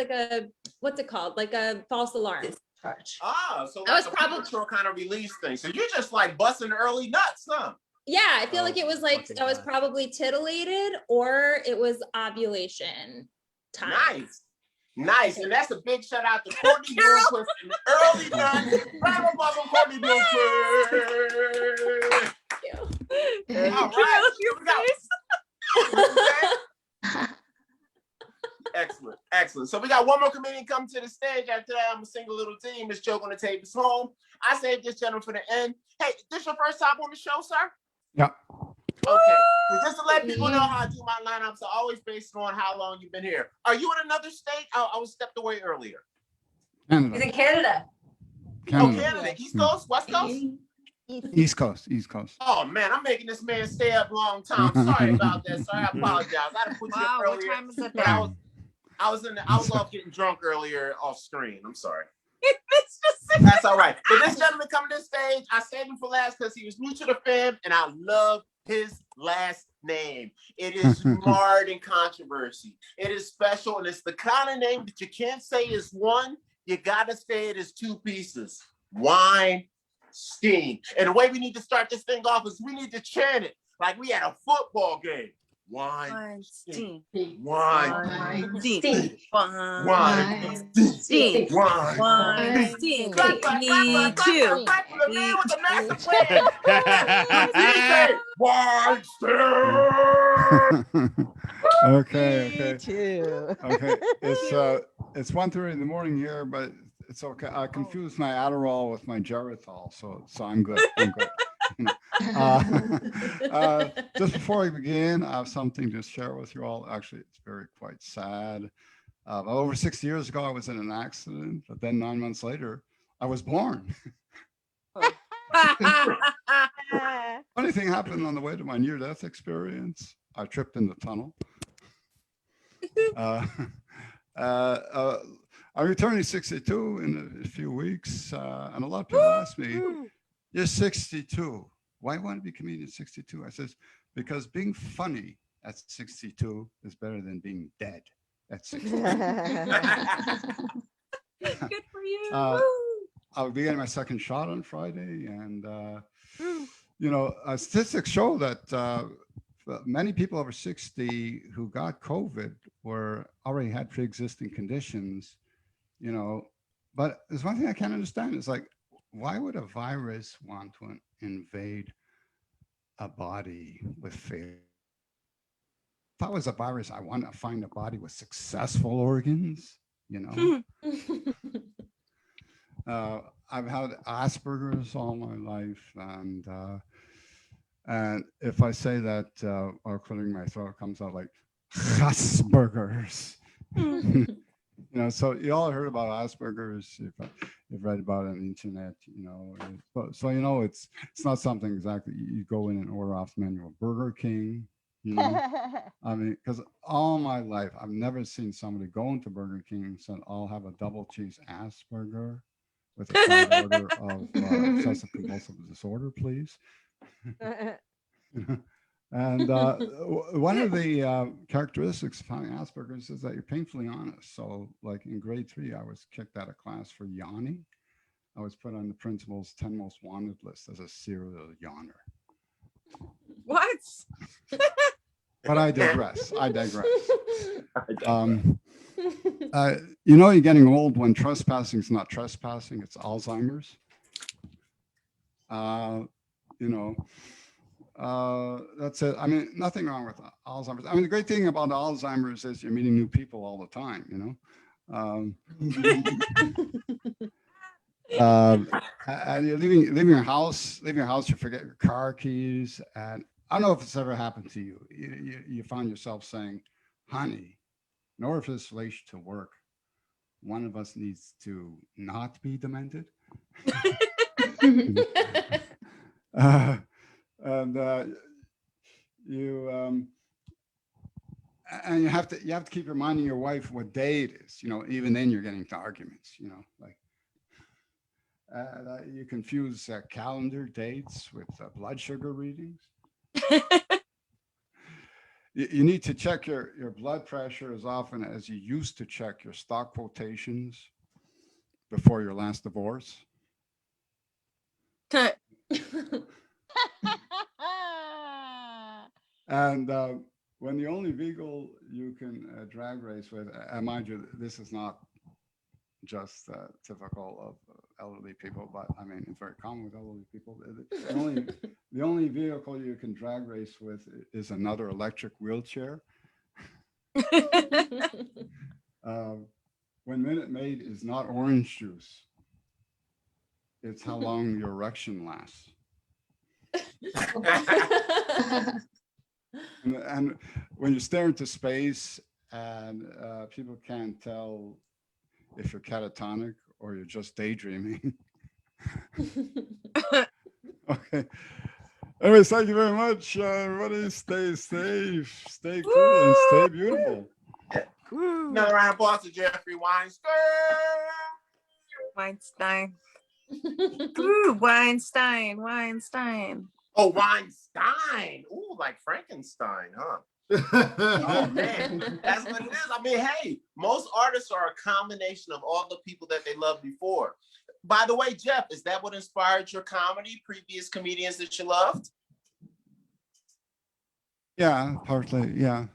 a, what's it called? Like a false alarm. Discharge. Ah, so That like was a probably- premature kind of release thing. So you're just like busting early nuts, huh? Yeah, I feel like it was like, fucking I was God. probably titillated or it was ovulation time. Nice. Nice. And that's a big shout out to Courtney Blomquist and early nuts. Round of applause for Courtney Blomquist. All right. Excellent. Excellent. So we got one more comedian come to the stage. After that, I'm gonna sing a little theme. This joke gonna take us home. I saved this gentleman for the end. Hey, this your first time on the show, sir? Yeah. Okay. So just to let people know how I do my lineups, I always based on how long you've been here. Are you in another state? I was stepped away earlier. He's Canada. in Canada. Oh, Canada. East Coast? West Coast? East Coast. East Coast. Oh man, I'm making this man stay up a long time. Sorry about that. Sorry, I apologize. I had to put you up Wow, what earlier. time is it But there? I was off getting drunk earlier off screen. I'm sorry. That's all right. But this gentleman coming to the stage, I saved him for last because he was new to the fam, and I love his last name. It is marred in controversy. It is special, and it's the kind of name that you can't say is one. You gotta say it is two pieces. Weinstein. And the way we need to start this thing off is we need to chant it like we had a football game. Weinstein. Weinstein. Weinstein. Weinstein. Clap, clap, clap, clap, clap, clap for the man with the massive win. Weinstein. Okay. Too. Okay. It's 1:30 in the morning here, but it's okay. I confused my Adderall with my Geritol, so I'm good. I'm good. Just before we begin, I have something to share with you all. Actually, it's quite sad. Over 6 years ago, I was in an accident, but then 9 months later, I was born. Funny thing happened on the way to my near-death experience. I tripped in the tunnel. I'm returning 62 in a few weeks, and a lot of people ask me, "You're 62. Why want to be a comedian at 62?" I says, "Because being funny at 62 is better than being dead at 62." Good for you. I'll be getting my second shot on Friday, and statistics show that many people over 60 who got COVID already had pre-existing conditions, but there's one thing I can't understand. It's like, why would a virus want to invade a body with failure? If I was a virus, I want to find a body with successful organs, I've had Asperger's all my life, and if I say that or clearing my throat comes out like Asperger's. So you all heard about Asperger's. You've read about it on the internet. So it's not something exactly you go in and order off the menu of Burger King. I mean, because all my life I've never seen somebody go into Burger King and said, "I'll have a double cheese Asperger with a side order of obsessive compulsive disorder, please." And one of the characteristics of having Asperger's is that you're painfully honest. So like in grade 3, I was kicked out of class for yawning. I was put on the principal's 10 most wanted list as a serial yawner. What? But I digress. You're getting old when trespassing is not trespassing, it's Alzheimer's. That's it. I mean, nothing wrong with Alzheimer's. I mean, the great thing about Alzheimer's is you're meeting new people all the time, and you're leaving your house, you forget your car keys. And I don't know if it's ever happened to you. You find yourself saying, "Honey, in order for this relation to work, one of us needs to not be demented." And you have to keep reminding your wife what day it is. Even then you're getting into arguments. You confuse calendar dates with blood sugar readings. You need to check your blood pressure as often as you used to check your stock quotations before your last divorce. And when the only vehicle you can drag race with, mind you, this is not just typical of elderly people, but I mean, it's very common with elderly people. The only vehicle you can drag race with is another electric wheelchair. When Minute Maid is not orange juice, it's how long your erection lasts. And when you stare into space and people can't tell if you're catatonic or you're just daydreaming. Okay. Anyways, thank you very much. Everybody stay safe, stay cool, and stay beautiful. Another round of applause to Jeffrey Weinstein. Weinstein. Ooh, Weinstein. Oh, Weinstein. Ooh, like Frankenstein, huh? Oh man, that's what it is. I mean, hey, most artists are a combination of all the people that they loved before. By the way, Jeff, is that what inspired your comedy? Previous comedians that you loved? Yeah, partly, yeah.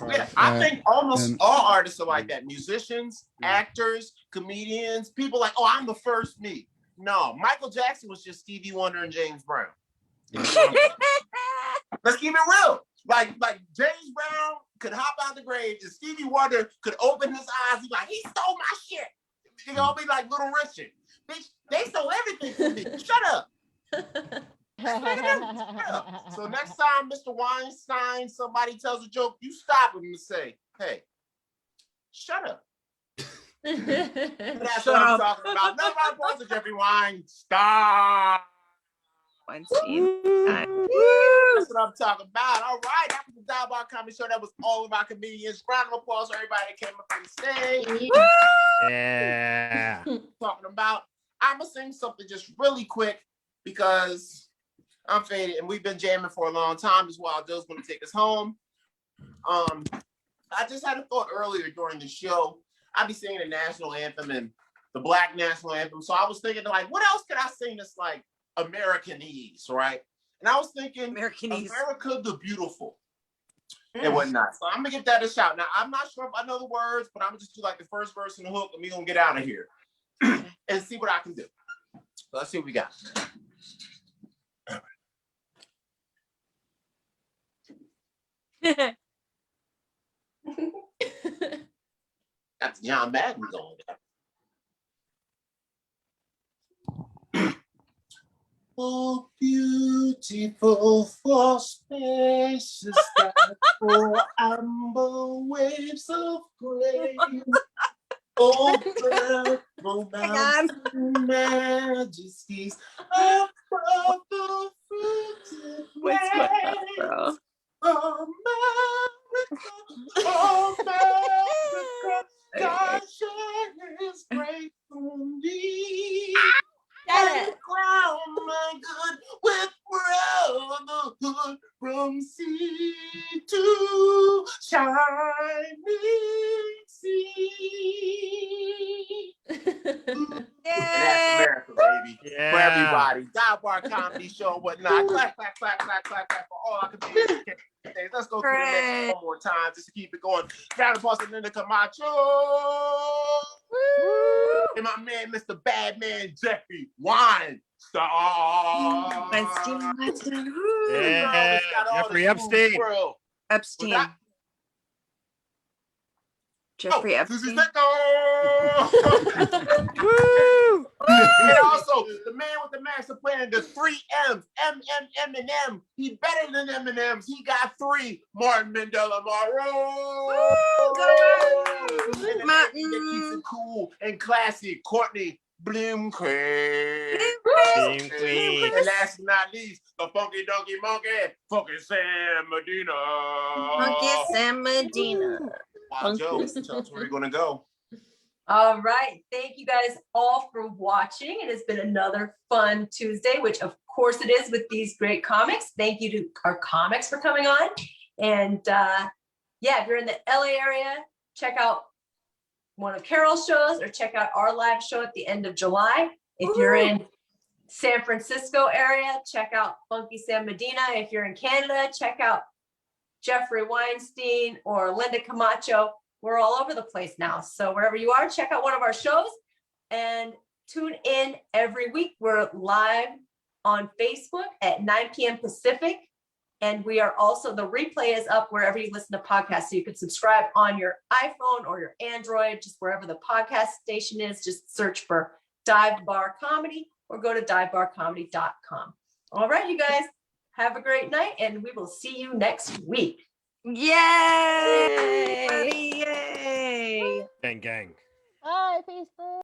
Yeah, I think almost all artists are like that. Musicians, actors, comedians, people like, oh, I'm the first me. No, Michael Jackson was just Stevie Wonder and James Brown. Let's keep it real. Like James Brown could hop out the grave and Stevie Wonder could open his eyes. He's like, he stole my shit. They all be like Little Richard. Bitch, they stole everything from me. Shut up. So next time Mr. Weinstein, somebody tells a joke, you stop him and say, hey, shut up. That's what I'm talking about. No round of applause to Jeffrey Weinstein. That's what I'm talking about. All right, that was the Dialogue Comedy Show. That was all of our comedians. Round of applause for everybody that came up on the stage. Yeah. Talking about. I'm gonna sing something just really quick because I'm faded and we've been jamming for a long time. This is why Joe's gonna take us home. I just had a thought earlier during the show. I'd be singing the national anthem and the Black national anthem. So I was thinking, like, what else could I sing that's like Americanese, right? And I was thinking, Americanese. America the Beautiful and whatnot. So I'm gonna give that a shout. Now, I'm not sure if I know the words, but I'm gonna just do like the first verse and the hook, and we're gonna get out of here and see what I can do. So let's see what we got. That's John Madden going there. Oh, beautiful for spacious sky, for amber waves of gray. Oh, purple mountain majesties above the fruited waves. America, God shares great for me. And crown my good with brotherhood from sea to shining sea. That's America, baby. Yeah. For everybody. Dive Comedy Show, whatnot. Clap, clap, clap, clap, clap, clap for all our comedians. Let's go through the next one more time just to keep it going. Round of applause to Linda Camacho. And my man, Mr. Badman Jeffrey Weinstein. Yeah. Jeffrey Epstein. Epstein. Jeffrey Epstein. Susie Sitcom. And also the man with the master plan, the 3 M's, M. He better than M&M's. He got 3. Martin Morrow. And Martin that keeps it cool and classy. Courtney Blomquist. And last but not least, the funky donkey monkey, funky Sam Medina. Funky Sam Medina. Wow, Joe, tell us where we're gonna go. All right. Thank you guys all for watching. It has been another fun Tuesday, which of course it is with these great comics. Thank you to our comics for coming on. And yeah, if you're in the LA area, check out one of Carol's shows or check out our live show at the end of July. If you're in San Francisco area, check out Funky Sam Medina. If you're in Canada, check out Jeffrey Weinstein or Linda Camacho. We're all over the place now. So wherever you are, check out one of our shows and tune in every week. We're live on Facebook at 9 p.m. Pacific. And we are also, the replay is up wherever you listen to podcasts. So you can subscribe on your iPhone or your Android, just wherever the podcast station is. Just search for Dive Bar Comedy or go to divebarcomedy.com. All right, you guys, have a great night and we will see you next week. Yay! Yay! Gang, gang. Bye, Facebook.